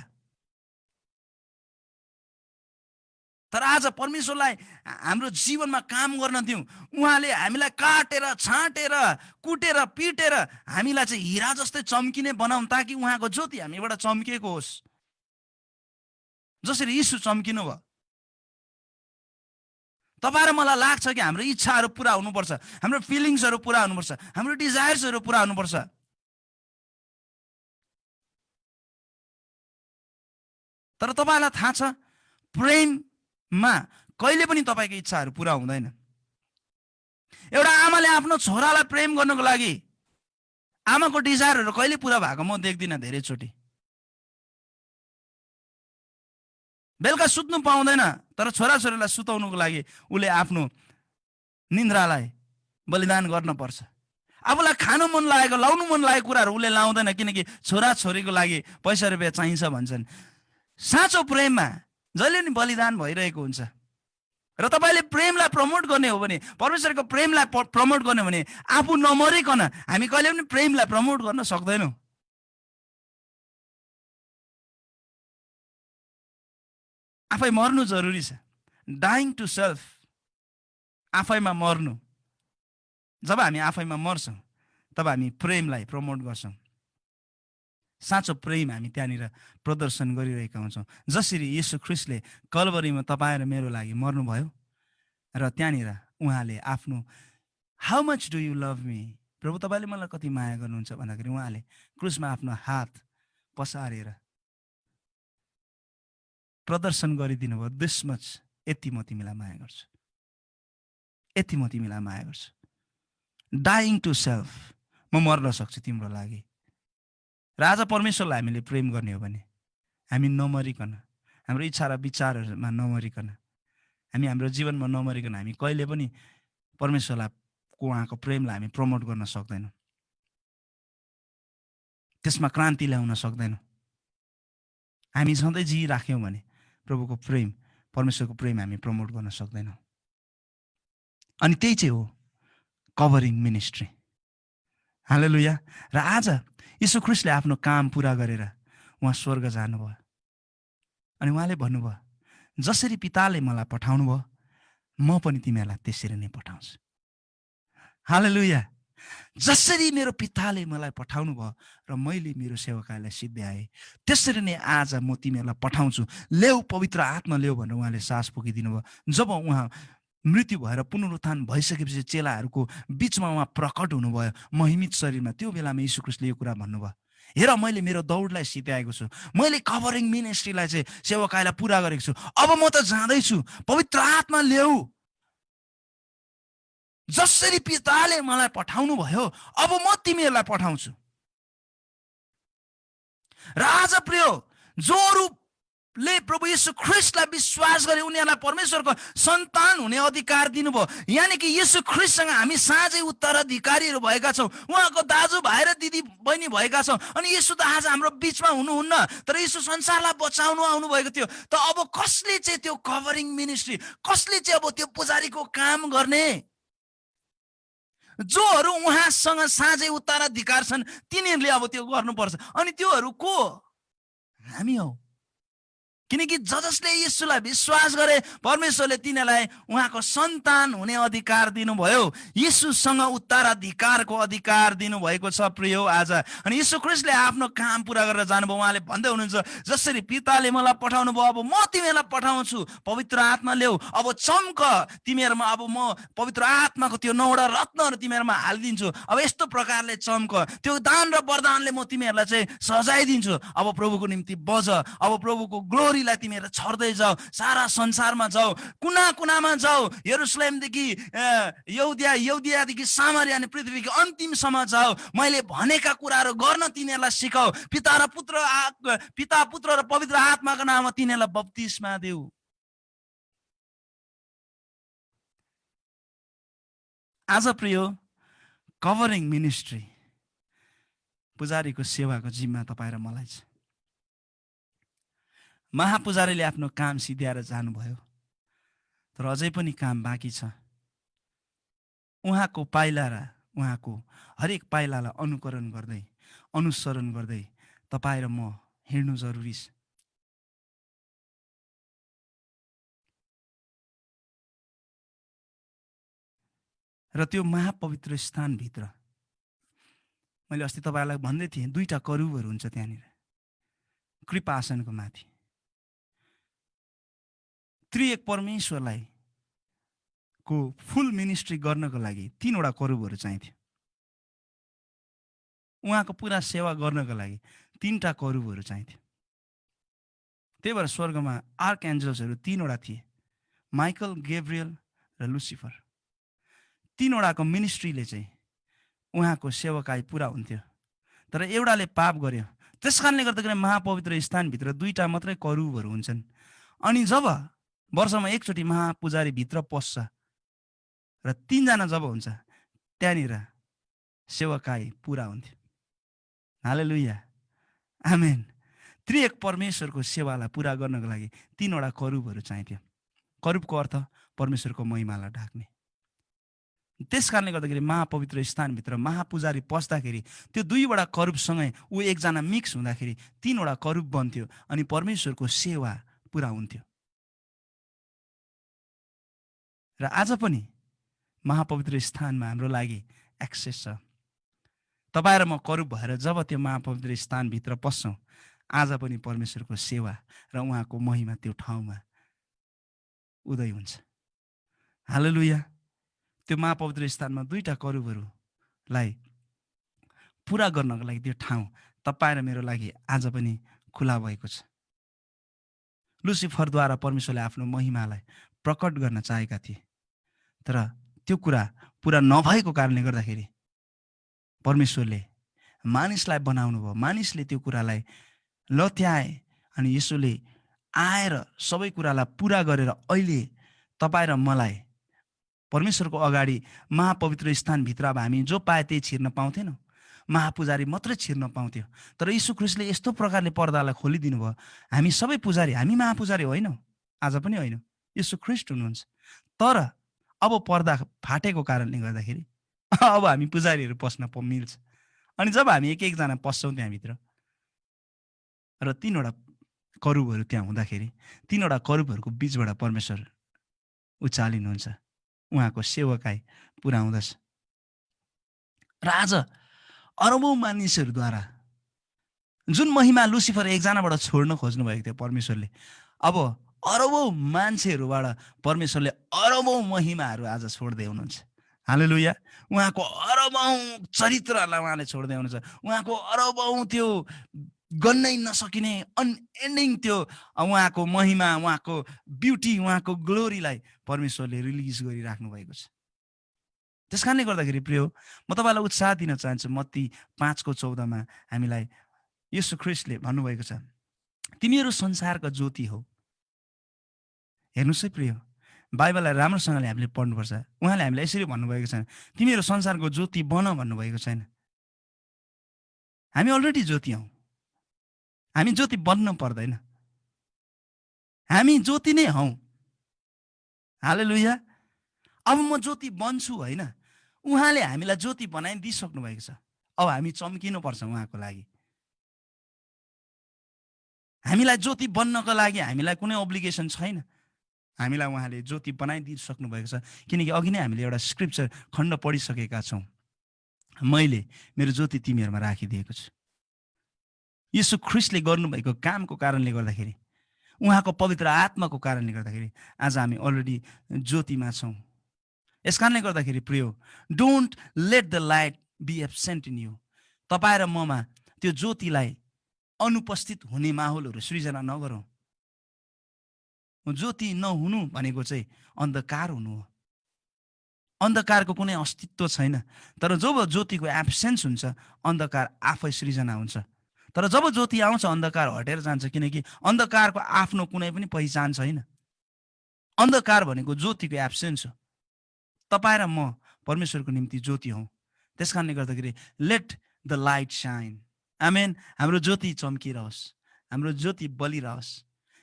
तर आज परमेश्वरलाई हाम्रो जीवनमा काम गर्न दिउँ। उहाँले हामीलाई काटेर, छाँटेर, कुटेर, पिटेर हामीलाई चाहिँ हिरा जस्तै चम्किने बनाउँ, ताकि उहाँको ज्योति हामीबाट चम्किएको होस् जसरी यीशु चम्किनु भयो। तपाईँ र मलाई लाग्छ कि हाम्रो इच्छाहरू पुरा हुनुपर्छ, हाम्रो फिलिङ्सहरू पुरा हुनुपर्छ, हाम्रो डिजायर्सहरू पुरा हुनुपर्छ। तर तपाईँलाई थाहा छ प्रेममा कहिले पनि तपाईँको इच्छाहरू पुरा हुँदैन। एउटा आमाले आफ्नो छोरालाई प्रेम गर्नको लागि आमाको डिजायरहरू कहिले पुरा भएको म देख्दिनँ। धेरैचोटि बेलुका सुत्नु पाउँदैन, तर छोराछोरीलाई सुताउनुको लागि उसले आफ्नो निन्द्रालाई बलिदान गर्न पर्छ। आफूलाई खानु मन लागेको, लाउनु मन लागेको कुराहरू उसले लाउँदैन, किनकि छोराछोरीको लागि पैसा रुपियाँ चाहिन्छ भन्छन्। साँचो प्रेममा जहिले नि बलिदान भइरहेको हुन्छ। र तपाईँले प्रेमलाई प्रमोट गर्ने हो भने, परमेश्वरको प्रेमलाई प्रमोट गर्ने हो भने आफू नमरिकन हामी कहिले पनि प्रेमलाई प्रमोट गर्न सक्दैनौँ। आफै मर्नु जरुरी छ। डाइङ टु सेल्फ, आफैमा मर्नु। जब हामी आफैमा मर्छौँ तब हामी प्रेमलाई प्रमोट गर्छौँ। साँचो प्रेम हामी त्यहाँनिर प्रदर्शन गरिरहेका हुन्छौँ। जसरी यीशु ख्रीष्टले कल्भरीमा तपाईँ र मेरो लागि मर्नुभयो र त्यहाँनिर उहाँले आफ्नो how much do you love me, प्रभु तपाईँले मलाई कति माया गर्नुहुन्छ भन्दाखेरि उहाँले क्रुसमा आफ्नो हात पसारेर प्रदर्शन गरिदिनु भयो, दिस मच, यति म तिमीलाई माया गर्छु, यति म तिमीलाई माया गर्छु। डाइङ टु सेल्फ, म मर्न सक्छु तिम्रो लागि। र आज परमेश्वरलाई हामीले प्रेम गर्ने हो भने हामी नमरिकन हाम्रो इच्छा र विचारहरूमा नमरिकन, हामी हाम्रो जीवनमा नमरिकन हामी कहिले पनि परमेश्वरलाई उहाँको प्रेमलाई हामी प्रमोट गर्न सक्दैनौँ, त्यसमा क्रान्ति ल्याउन सक्दैनौँ। हामी सधैँ जिइराख्यौँ भने प्रभुको प्रेम, परमेश्वरको प्रेम हामी प्रमोट गर्न सक्दैनौँ। अनि त्यही चाहिँ हो कभरिङ मिनिस्ट्री। हालेलुया। र आज यीशु ख्रीष्टले आफ्नो काम पुरा गरेर उहाँ स्वर्ग जानुभयो अनि उहाँले भन्नुभयो, जसरी पिताले मलाई पठाउनु भयो म पनि तिमीहरूलाई त्यसरी नै पठाउँछु। हालेलुया। जसरी मेरो पिताले मलाई पठाउनु भयो र मैले मेरो सेवकालाई सिद्ध्याएँ, त्यसरी नै आज म तिमीहरूलाई पठाउँछु। ल्याऊ पवित्र आत्मा ल्याऊ भनेर उहाँले सास फुकिदिनु भयो। जब उहाँ मृत्यु भएर पुनरुत्थान भइसकेपछि चेलाहरूको बिचमा उहाँ प्रकट हुनुभयो महिमित शरीरमा, त्यो बेलामा यीशु ख्रीष्टले यो कुरा भन्नुभयो, हेर मैले मेरो दौडलाई सिध्याएको छु, मैले कभरिङ मिनिस्ट्रीलाई चाहिँ सेवकाईलाई पुरा गरेको छु, अब म त जाँदैछु, पवित्र आत्मा ल्याऊ। जसरी पिताले मलाई पठाउनु भयो अब म तिमीहरूलाई पठाउँछु। र आज प्रिय जोहरूले प्रभु येशू ख्रीष्टलाई विश्वास गरे उनीहरूलाई परमेश्वरको सन्तान हुने अधिकार दिनुभयो। यानि कि येशू ख्रीष्टसँग हामी साझै उत्तराधिकारीहरू भएका छौँ, उहाँको दाजुभाइ र दिदी बहिनी भएका छौँ। अनि येशू त आज हाम्रो बिचमा हुनुहुन्न, तर येशू संसारलाई बचाउनु आउनुभएको थियो। त अब कसले चाहिँ त्यो कभरिङ मिनिस्ट्री, कसले चाहिँ अब त्यो पुजारीको काम गर्ने? जोहरू उहाँसँग साझै उत्तराधिकार छन् तिनीहरूले अब त्यो गर्नुपर्छ। अनि त्योहरू को? हामी हौ। किनकि जसले येशूलाई विश्वास गरे परमेश्वरले तिनीहरूलाई उहाँको सन्तान हुने अधिकार दिनुभयो। येशूसँग उत्तराधिकारको अधिकार दिनुभएको छ प्रिय आज। अनि येशू ख्रीष्टले आफ्नो काम पुरा गरेर जानुभयो। उहाँले भन्दै हुनुहुन्छ, जसरी पिताले मलाई पठाउनु भयो अब म तिमीहरूलाई पठाउँछु, पवित्र आत्मा ल्याऊ, अब चम्क तिमीहरूमा, अब म पवित्र आत्माको त्यो 9वटा रत्नहरू तिमीहरूमा हालिदिन्छु। अब यस्तो प्रकारले चम्क, त्यो दान र वरदानले म तिमीहरूलाई चाहिँ सजाइदिन्छु। अब प्रभुको निम्ति बज, अब प्रभुको ग्लोरी तिमीहरू छर्दै जाऊ, सारा संसारमा जाऊ, कुना कुनामा जाऊ, यरुशलेमदेखि यहुदियादेखि सामरिया अनि पृथ्वीको अन्तिमसम्म जाऊ। मैले भनेका कुराहरू गर्न तिनीहरूलाई सिकाऊ। पिता पुत्र र पवित्र आत्माको नाममा तिनीहरूलाई बप्तिस्मा देऊ। आज प्रिय कभरिङ मिनिस्ट्री, पुजारीको सेवाको जिम्मा तपाईँ र मलाई छ। महापुजारीले आफ्नो काम सिध्याएर जानुभयो, तर अझै पनि काम बाँकी छ। उहाँको पाइला र उहाँको हरेक पाइलालाई अनुसरण गर्दै तपाईँ र म हिँड्नु जरुरी छ। र त्यो महापवित्र स्थानभित्र मैले अस्ति तपाईँलाई भन्दै थिएँ, 2टा करूबहरू हुन्छ त्यहाँनिर कृपासनको माथि। त्रिएक परमेश्वरलाई को फुल मिनिस्ट्री गर्नको लागि 3वटा करूबहरू चाहिन्थ्यो। उहाँको पुरा सेवा गर्नको लागि 3टा करूबहरू चाहिन्थ्यो। त्यही भएर स्वर्गमा आर्क एन्जल्सहरू 3वटा थिए, माइकल, गेब्रियल र लुसिफर। 3वटाको मिनिस्ट्रीले चाहिँ उहाँको सेवकाई पुरा हुन्थ्यो, तर एउटाले पाप गर्यो। त्यस कारणले गर्दाखेरि महापवित्र स्थानभित्र 2टा मात्रै करूबहरू हुन्छन्। अनि जब वर्षमा एकचोटि महापुजारी भित्र पस्छ र 3जना जब हुन्छ, त्यहाँनिर सेवकाई पुरा हुन्थ्यो। हालेलुया, आमेन। त्रिएक परमेश्वरको सेवालाई पुरा गर्नको लागि 3वटा करूबहरू चाहिन्थ्यो। करूबको अर्थ परमेश्वरको महिमालाई ढाक्ने। त्यस कारणले गर्दाखेरि महापवित्र स्थानभित्र महापुजारी पस्दाखेरि त्यो 2वटा करूबसँगै ऊ एकजना मिक्स हुँदाखेरि 3वटा करूब बन्थ्यो अनि परमेश्वरको सेवा पुरा हुन्थ्यो। र आज पनि महापवित्र स्थानमा हाम्रो लागि एक्सेस छ। तपाईँ र म करूब भएर जब त्यो महापवित्र स्थानभित्र पस्छौँ, आज पनि परमेश्वरको सेवा र उहाँको महिमा त्यो ठाउँमा उदय हुन्छ। हालेलुया। त्यो महापवित्र स्थानमा 2टा करूबहरूलाई पुरा गर्नको लागि त्यो ठाउँ तपाईँ र मेरो लागि आज पनि खुला भएको छ। लुसिफरद्वारा परमेश्वरले आफ्नो महिमालाई प्रकट गर्न चाहेका थिए, तर त्यो कुरा पुरा नभएको कारणले गर्दाखेरि परमेश्वरले मानिसलाई बनाउनु भयो। मानिसले त्यो कुरालाई लत्याए अनि यसोले आएर सबै कुरालाई पुरा गरेर अहिले तपाईँ र मलाई परमेश्वरको अगाडि महापवित्र स्थानभित्र अब हामी जो पाए त्यही छिर्न पाउँथेनौँ। महापुजारी मात्रै छिर्न पाउँथ्यो। तर यीशु ख्रीष्टले यस्तो प्रकारले पर्दालाई खोलिदिनु भयो। हामी सबै पुजारी, हामी महापुजारी होइनौँ, आज पनि होइनौँ, यीशु ख्रीष्ट हुनुहुन्छ। तर अब पर्दा फाटेको कारणले गर्दाखेरि अब हामी पुजारीहरू पस्न मिल्छ। अनि जब हामी एक एकजना पस्छौँ त्यहाँभित्र र 3वटा करूबहरू त्यहाँ हुँदाखेरि 3वटा करूबहरूको बिचबाट परमेश्वर उचालिनुहुन्छ, उहाँको सेवकाई पुरा हुँदछ। र आज अरबौँ मानिसहरूद्वारा जुन महिमा लुसिफर एकजनाबाट छोड्न खोज्नुभएको थियो परमेश्वरले, अब अरबौँ मान्छेहरूबाट परमेश्वरले अरबौँ महिमाहरू आज छोड्दै हुनुहुन्छ। हालेलुया। उहाँको अरबौँ चरित्रहरूलाई उहाँले छोड्दै हुनुहुन्छ। उहाँको अरबौँ त्यो गन्नै नसकिने अनएन्डिङ त्यो उहाँको महिमा, उहाँको ब्युटी, उहाँको ग्लोरीलाई परमेश्वरले रिलिज गरिराख्नु भएको छ। त्यस कारणले गर्दाखेरि प्रिय, म तपाईँलाई उत्साह दिन चाहन्छु। मत्ती 5:14 हामीलाई यीशु ख्रीष्टले भन्नुभएको छ, तिमीहरू संसारको ज्योति हो। हेर्नुहोस् है प्रिय, बाइबललाई राम्रोसँगले हामीले पढ्नुपर्छ। उहाँले हामीलाई यसरी भन्नुभएको छैन तिमीहरू संसारको ज्योति बन भन्नुभएको छैन। हामी अलरेडी ज्योति हौँ, हामी ज्योति बन्न पर्दैन, हामी ज्योति नै हौँ। हालेलुया। अब म ज्योति बन्छु होइन, उहाँले हामीलाई ज्योति बनाइदिइसक्नु भएको छ। अब हामी चम्किनुपर्छ उहाँको लागि। हामीलाई ज्योति बन्नको लागि हामीलाई कुनै ओब्लिगेसन छैन। हामीलाई उहाँले ज्योति बनाइदिइसक्नु भएको छ। किनकि अघि नै हामीले एउटा स्क्रिप्चर खण्ड पढिसकेका छौँ, मैले मेरो ज्योति तिमीहरूमा राखिदिएको छु। यीशु ख्रीष्टले गर्नुभएको कामको कारणले गर्दाखेरि, उहाँको पवित्र आत्माको कारणले गर्दाखेरि आज हामी अलरेडी ज्योतिमा छौँ। यस कारणले गर्दाखेरि प्रिय, don't let the light be absent in you. तपाईँ र ममा त्यो ज्योतिलाई अनुपस्थित हुने माहौलहरू सृजना नगरौँ। ज्योति नहुनु भनेको चाहिँ अन्धकार हुनु हो। अन्धकारको कुनै अस्तित्व छैन। तर जब ज्योतिको एब्सेन्स हुन्छ, अन्धकार आफै सृजना हुन्छ। तर जब ज्योति आउँछ, अन्धकार हटेर जान्छ। किनकि अन्धकारको आफ्नो कुनै पनि पहिचान छैन। अन्धकार भनेको ज्योतिको एब्सेन्स हो। तपाईँ र म परमेश्वरको निम्ति ज्योति हौँ। त्यस कारणले गर्दाखेरि लेट द लाइट साइन। आमेन। हाम्रो ज्योति चम्किरहोस्, हाम्रो ज्योति बलिरहोस्।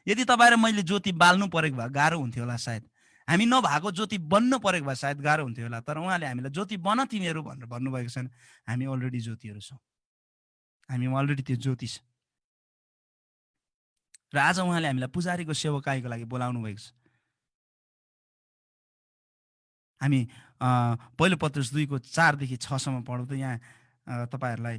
यदि तपाईँ र मैले ज्योति बाल्नु परेको भए गाह्रो हुन्थ्यो होला सायद। हामी नभएको ज्योति बन्न परेको भए सायद गाह्रो हुन्थ्यो होला। तर उहाँले हामीलाई ज्योति बन तिमीहरू भनेर भन्नुभएको छैन। हामी अलरेडी ज्योतिहरू छौँ। हामी अलरेडी त्यो ज्योति छ। र आज उहाँले हामीलाई पुजारीको सेवकाईको लागि बोलाउनु भएको छ। हामी पहिलो पत्रुस 2:4देखि 6सम्म पढौँ त। यहाँ तपाईँहरूलाई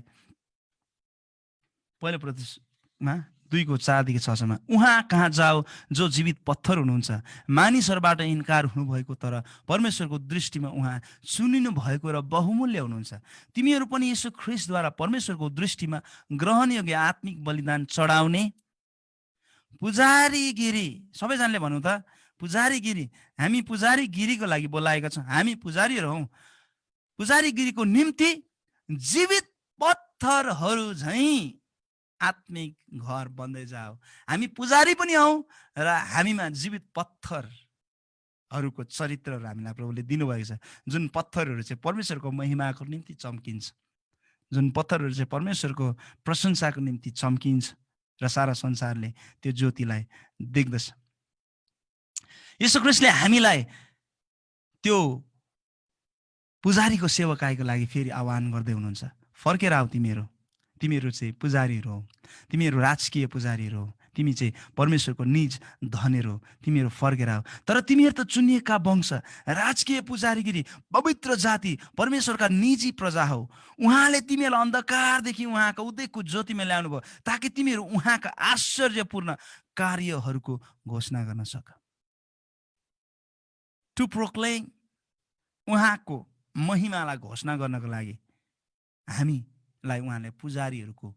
पहिलो पत्रुसमा 2:4देखि 6सम्म, उहाँ कहाँ जाओ जो जीवित पत्थर हुनुहुन्छ, मानिसहरूबाट इन्कार हुनुभएको तर परमेश्वरको दृष्टिमा उहाँ चुनिनु भएको र बहुमूल्य हुनुहुन्छ। तिमीहरू पनि यीशु ख्रीष्टद्वारा परमेश्वरको दृष्टिमा ग्रहणयोग्य आत्मिक बलिदान चढाउने पुजारीगिरी, सबैजनाले भनौँ त पुजारीगिरी। हामी पुजारीगिरीको लागि बोलाएका छौँ। हामी पुजारीहरू हौँ। पुजारीगिरीको निम्ति जीवित पत्थरहरू झैँ आत्मिक घर बन्दै जाओ। हामी पुजारी पनि हौँ र हामीमा जीवित पत्थरहरूको चरित्रहरू हामीलाई प्रभुले दिनुभएको छ। जुन पत्थरहरू चाहिँ परमेश्वरको महिमाको निम्ति चम्किन्छ, जुन पत्थरहरू चाहिँ परमेश्वरको प्रशंसाको निम्ति चम्किन्छ र सारा संसारले त्यो ज्योतिलाई देख्दछ। यीशु ख्रीष्टले हामीलाई त्यो पुजारीको सेवकाईको लागि फेरि आह्वान गर्दै हुनुहुन्छ। फर्केर आऊ तिमीहरू, तिमीहरू चाहिँ पुजारीहरू हौ, तिमीहरू राजकीय पुजारीहरू हौ, तिमी चाहिँ परमेश्वरको निज धनीहरू हौ, तिमीहरू फर्केर आऊ। तर तिमीहरू त चुनिएका वंश, राजकीय पुजारीगिरी, पवित्र जाति, परमेश्वरका निजी प्रजा हौ। उहाँले तिमीहरूलाई अन्धकारदेखि उहाँका उदयको ज्योतिमा ल्याउनु भयो ताकि तिमीहरू उहाँका आश्चर्यपूर्ण कार्यहरूको घोषणा गर्न सक। टु प्रोक्लेम, उहाँको महिमालाई घोषणा गर्नको लागि हामीलाई उहाँले पुजारीहरूको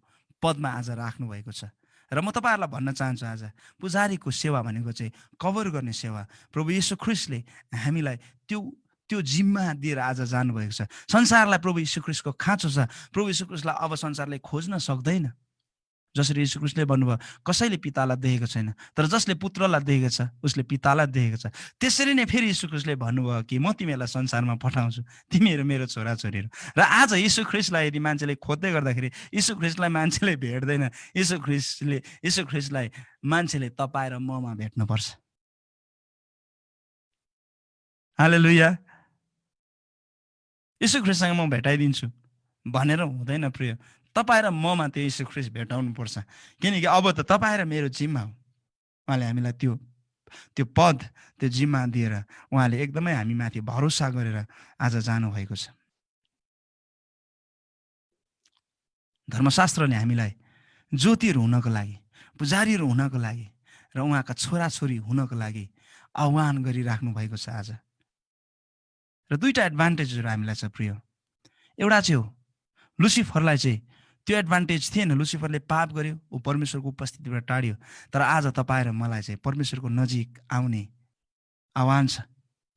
पदमा आज राख्नु भएको छ। र म तपाईँहरूलाई भन्न चाहन्छु, आज पुजारीको सेवा भनेको चाहिँ कभर गर्ने सेवा। प्रभु यीशु ख्रीष्टले हामीलाई त्यो जिम्मा दिएर आज जानुभएको छ। संसारलाई प्रभु यीशु ख्रीष्टको खाँचो छ। प्रभु यीशु ख्रीष्टलाई अब संसारले खोज्न सक्दैन। जसरी यीशु ख्रीष्टले भन्नुभयो, कसैले पितालाई देखेको छैन, तर जसले पुत्रलाई देखेको छ, उसले पितालाई देखेको छ। त्यसरी नै फेरि यीशु ख्रीष्टले भन्नुभयो कि म तिमीहरूलाई संसारमा पठाउँछु, तिमीहरू मेरो छोराछोरीहरू। र आज यीशु ख्रीष्टलाई यदि मान्छेले खोज्दै गर्दाखेरि यीशु ख्रीष्टलाई मान्छेले भेट्दैन। यीशु ख्रीष्टलाई मान्छेले तपाईँ र ममा भेट्नुपर्छ। हालेलुया। यीशु ख्रीष्टसँग म भेटाइदिन्छु भनेर हुँदैन प्रिय। तपाईँ र ममा त्यो यीशु ख्रीष्ट भेटाउनुपर्छ। किनकि अब त तपाईँ र मेरो जिम्मा हो। उहाँले हामीलाई त्यो पद, त्यो जिम्मा दिएर उहाँले एकदमै हामी माथि भरोसा गरेर आज जानुभएको छ। धर्मशास्त्रले हामीलाई ज्योतिहरू हुनको लागि, पुजारीहरू हुनको लागि र उहाँका छोराछोरी हुनको लागि आह्वान गरिराख्नु भएको छ आज। र दुईवटा एडभान्टेजहरू हामीलाई छ प्रिय। एउटा चाहिँ हो लुसिफरलाई चाहिँ त्यो एडभान्टेज थिएन। लुसिफरले पाप गर्यो, ऊ परमेश्वरको उपस्थितिबाट टाढ्यो। तर आज तपाईँ र मलाई चाहिँ परमेश्वरको नजिक आउने आह्वान छ।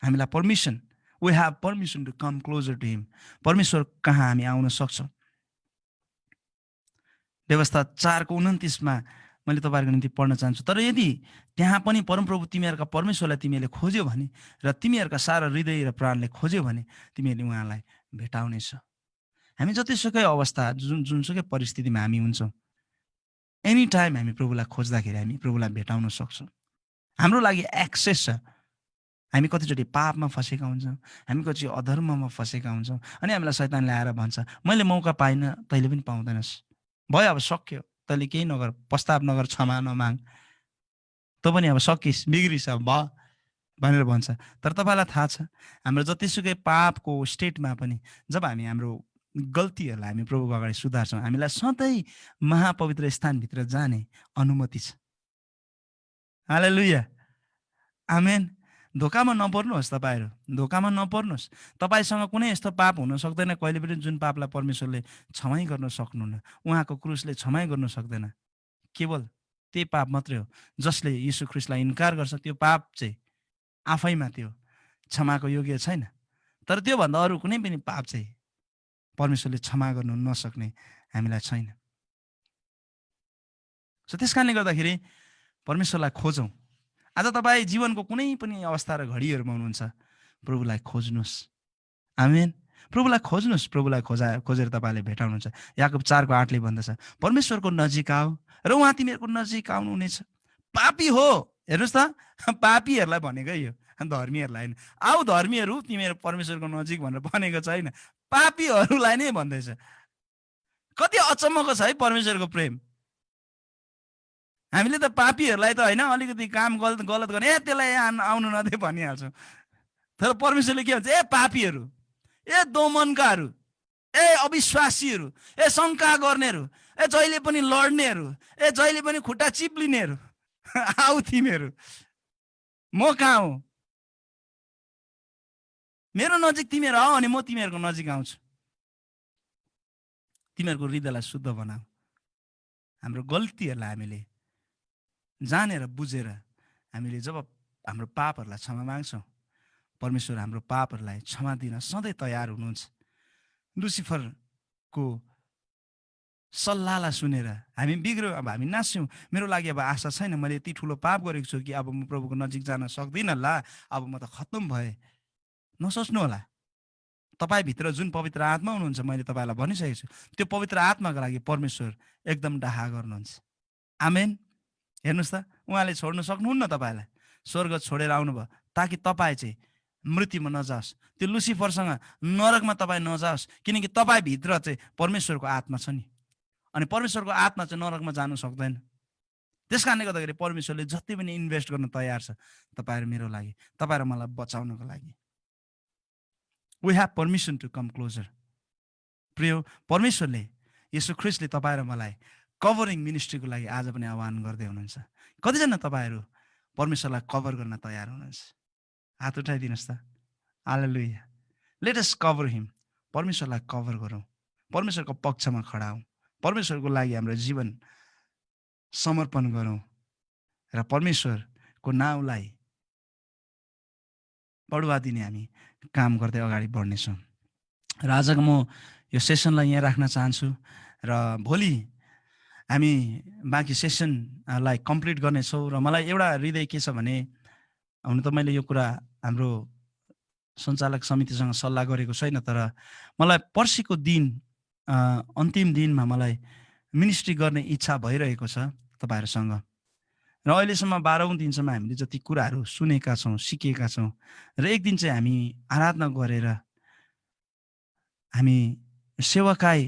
हामीलाई permission, we have permission to come closer to him. परमेश्वर कहाँ हामी आउन सक्छौँ। व्यवस्था 4:29 मैले तपाईँहरूको निम्ति पढ्न चाहन्छु। तर यदि त्यहाँ पनि परमप्रभु तिमीहरूका परमेश्वरलाई तिमीहरूले खोज्यो भने र तिमीहरूका सारा हृदय र प्राणले खोज्यो भने तिमीहरूले उहाँलाई भेटाउनेछ। हामी जतिसुकै अवस्था, जुनसुकै परिस्थितिमा हामी हुन्छौँ, एनी टाइम हामी प्रभुलाई खोज्दाखेरि हामी प्रभुलाई भेटाउन सक्छौँ। हाम्रो लागि एक्सेस छ। हामी कतिचोटि पापमा फँसेका हुन्छौँ, हामी कति अधर्ममा फँसेका हुन्छौँ, अनि हामीलाई शैतानले आएर भन्छ, मैले मौका पाइनँ, तैँले पनि पाउँदैनस्, भयो अब सक्यो, तैँले केही नगर, प्रस्ताव नगर, क्षमा नमाग, तँ पनि अब सकिस्, बिग्रिस्, अब भयो भनेर भन्छ। तर तपाईँलाई थाहा छ, हाम्रो जतिसुकै पापको स्टेटमा पनि जब हामी हाम्रो गल्तीहरूलाई हामी प्रभुको अगाडि सुधार्छौँ, हामीलाई सधैँ महापवित्र स्थानभित्र जाने अनुमति छ। हालेलुया, आमेन। धोकामा नपर्नुहोस् तपाईँहरू, धोकामा नपर्नुहोस्। तपाईँसँग कुनै यस्तो पाप हुन सक्दैन कहिले पनि जुन पापलाई परमेश्वरले क्षमै गर्न सक्नुहुन्न, उहाँको क्रुसले क्षमै गर्न सक्दैन। केवल त्यही पाप मात्रै हो जसले यीशु ख्रीष्टलाई इन्कार गर्छ, त्यो पाप चाहिँ आफैमा त्यो क्षमाको योग्य छैन। तर त्योभन्दा अरू कुनै पनि पाप चाहिँ परमेश्वरले क्षमा गर्नु नसक्ने हामीलाई छैन। सो त्यस कारणले गर्दाखेरि परमेश्वरलाई खोजौँ। आज तपाईँ जीवनको कुनै पनि अवस्था र घडीहरूमा हुनुहुन्छ, प्रभुलाई खोज्नुहोस्। आमेन। प्रभुलाई खोज्नुहोस्। प्रभुलाई खोजेर तपाईँले भेटाउनुहुन्छ। याकूब 4:8ले भन्दछ, परमेश्वरको नजिक आऊ र उहाँ तिमीहरूको नजिक आउनुहुनेछ। पापी हो, हेर्नुहोस् त, पापीहरूलाई भनेकै यो, धर्मीहरूलाई होइन। आऊ धर्मीहरू तिमीहरू परमेश्वरको नजिक भनेर भनेको छैन, पापीहरूलाई नै भन्दैछ। कति अचम्मको छ है परमेश्वरको प्रेम। हामीले त पापीहरूलाई त होइन, अलिकति काम गलत गर्ने, त्यसलाई आउनु नदे भनिहाल्छौँ। तर परमेश्वरले के भन्छ, पापीहरू, दोमनकाहरू, अविश्वासीहरू, शङ्का गर्नेहरू, जहिले पनि लड्नेहरू, जहिले पनि खुट्टा चिप्लिनेहरू, आऊ तिमीहरू, म कहाँ हो, मेरो नजिक तिमीहरू आऊ अनि म तिमीहरूको नजिक आउँछु। तिमीहरूको हृदयलाई शुद्ध बनाऊ। हाम्रो गल्तीहरूलाई हामीले जानेर बुझेर हामीले जब हाम्रो पापहरूलाई क्षमा माग्छौँ, परमेश्वर हाम्रो पापहरूलाई क्षमा दिन सधैँ तयार हुनुहुन्छ। लुसिफरको सल्लाहलाई सुनेर हामी बिग्रियो, अब हामी नाच्यौँ, मेरो लागि अब आशा छैन, मैले यति ठुलो पाप गरेको छु कि अब म प्रभुको नजिक जान सक्दिनँ, ला अब म त खत्तम भएँ। नसोच्नु होला, तपाईँभित्र जुन पवित्र आत्मा हुनुहुन्छ, मैले तपाईँलाई भनिसकेको छु, त्यो पवित्र आत्माको लागि परमेश्वर एकदम डाहा गर्नुहुन्छ। आमेन। हेर्नुहोस् त, उहाँले छोड्नु सक्नुहुन्न तपाईँलाई, स्वर्ग छोडेर आउनुभयो ताकि तपाईँ चाहिँ मृत्युमा नजाओस्, त्यो लुसिफरसँग नरकमा तपाईँ नजाओस्, किनकि तपाईँभित्र चाहिँ परमेश्वरको आत्मा छ नि, अनि परमेश्वरको आत्मा चाहिँ नरकमा जानु सक्दैन। त्यस कारणले गर्दाखेरि परमेश्वरले जति पनि इन्भेस्ट गर्न तयार छ तपाईँ र मेरो लागि, तपाईँ र मलाई बचाउनको लागि। We have permission to come closer. प्रिय, परमेश्वरले, यीशु ख्रीष्टले तपाईँ र मलाई कभरिङ मिनिस्ट्रीको लागि आज पनि आह्वान गर्दै हुनुहुन्छ। कतिजना तपाईँहरू परमेश्वरलाई कभर गर्न तयार हुनुहुन्छ? हात उठाइदिनुहोस् त। हालेलुया। लेट अस कभर हिम। परमेश्वरलाई कभर गरौँ, परमेश्वरको पक्षमा खडा हौँ, परमेश्वरको लागि हाम्रो जीवन समर्पण गरौँ र परमेश्वरको नाउँलाई बढुवा दिने हामी काम गर्दै अगाडि बढ्नेछौँ। र आजको म यो सेसनलाई यहाँ राख्न चाहन्छु र भोलि हामी बाँकी सेसनलाई कम्प्लिट गर्नेछौँ। र मलाई एउटा हृदय के छ भने, हुन त मैले यो कुरा हाम्रो सञ्चालक समितिसँग सल्लाह गरेको छैन, तर मलाई पर्सिको दिन अन्तिम दिनमा मलाई मिनिस्ट्री गर्ने इच्छा भइरहेको छ तपाईँहरूसँग। र अहिलेसम्म 12औं दिनसम्म हामीले जति कुराहरू सुनेका छौँ, सिकेका छौँ, र एक दिन चाहिँ हामी आराधना गरेर हामी सेवाकाई,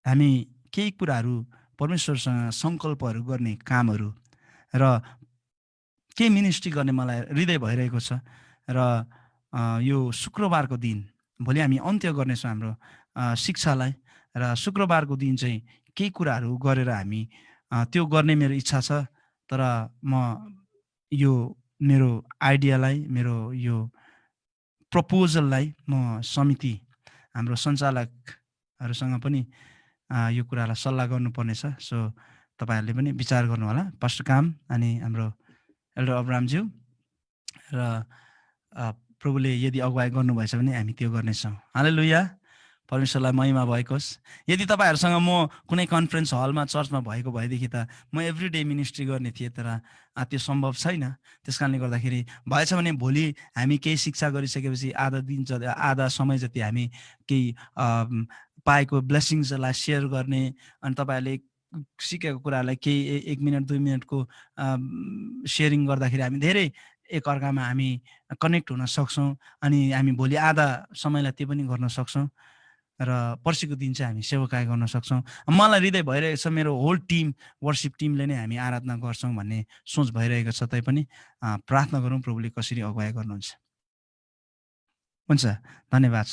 हामी केही कुराहरू परमेश्वरसँग सङ्कल्पहरू गर्ने कामहरू र केही मिनिस्ट्री गर्ने मलाई हृदय भइरहेको छ। र यो शुक्रबारको दिन, भोलि हामी अन्त्य गर्नेछौँ हाम्रो शिक्षालाई, र शुक्रबारको दिन चाहिँ केही कुराहरू गरेर हामी त्यो गर्ने मेरो इच्छा छ। तर म यो मेरो आइडियालाई, मेरो यो प्रपोजललाई म समिति, हाम्रो सञ्चालकहरूसँग पनि यो कुरालाई सल्लाह गर्नुपर्नेछ। सो तपाईँहरूले पनि विचार गर्नुहोला, पास्टर काम अनि हाम्रो एल्डर अब्रामज्यू, र प्रभुले यदि अगुवाई गर्नुभएछ भने हामी त्यो गर्नेछौँ। हालेलुया, परमेश्वरलाई महिमा भएको होस्। यदि तपाईँहरूसँग म कुनै कन्फरेन्स हलमा, चर्चमा भएको भएदेखि त म एभ्री डे मिनिस्ट्री गर्ने थिएँ, तर त्यो सम्भव छैन। त्यस कारणले गर्दाखेरि भएछ भने भोलि हामी केही शिक्षा गरिसकेपछि आधा दिन आधा समय जति हामी केही पाएको ब्लेसिङ्सहरूलाई सेयर गर्ने, अनि तपाईँहरूले सिकेको कुराहरूलाई केही 1 मिनट 2 मिनटको सेयरिङ गर्दाखेरि हामी धेरै एकअर्कामा हामी कनेक्ट हुन सक्छौँ, अनि हामी भोलि आधा समयलाई त्यो पनि गर्न सक्छौँ, र पर्सिको दिन चाहिँ हामी सेवाकाय गर्न सक्छौँ। मलाई हृदय भइरहेको छ मेरो होल टिम, वर्सिप टिमले नै हामी आराधना गर्छौँ भन्ने सोच भइरहेको छ। तैपनि प्रार्थना गरौँ प्रभुले कसरी अगुवाई गर्नुहुन्छ। हुन्छ, धन्यवाद।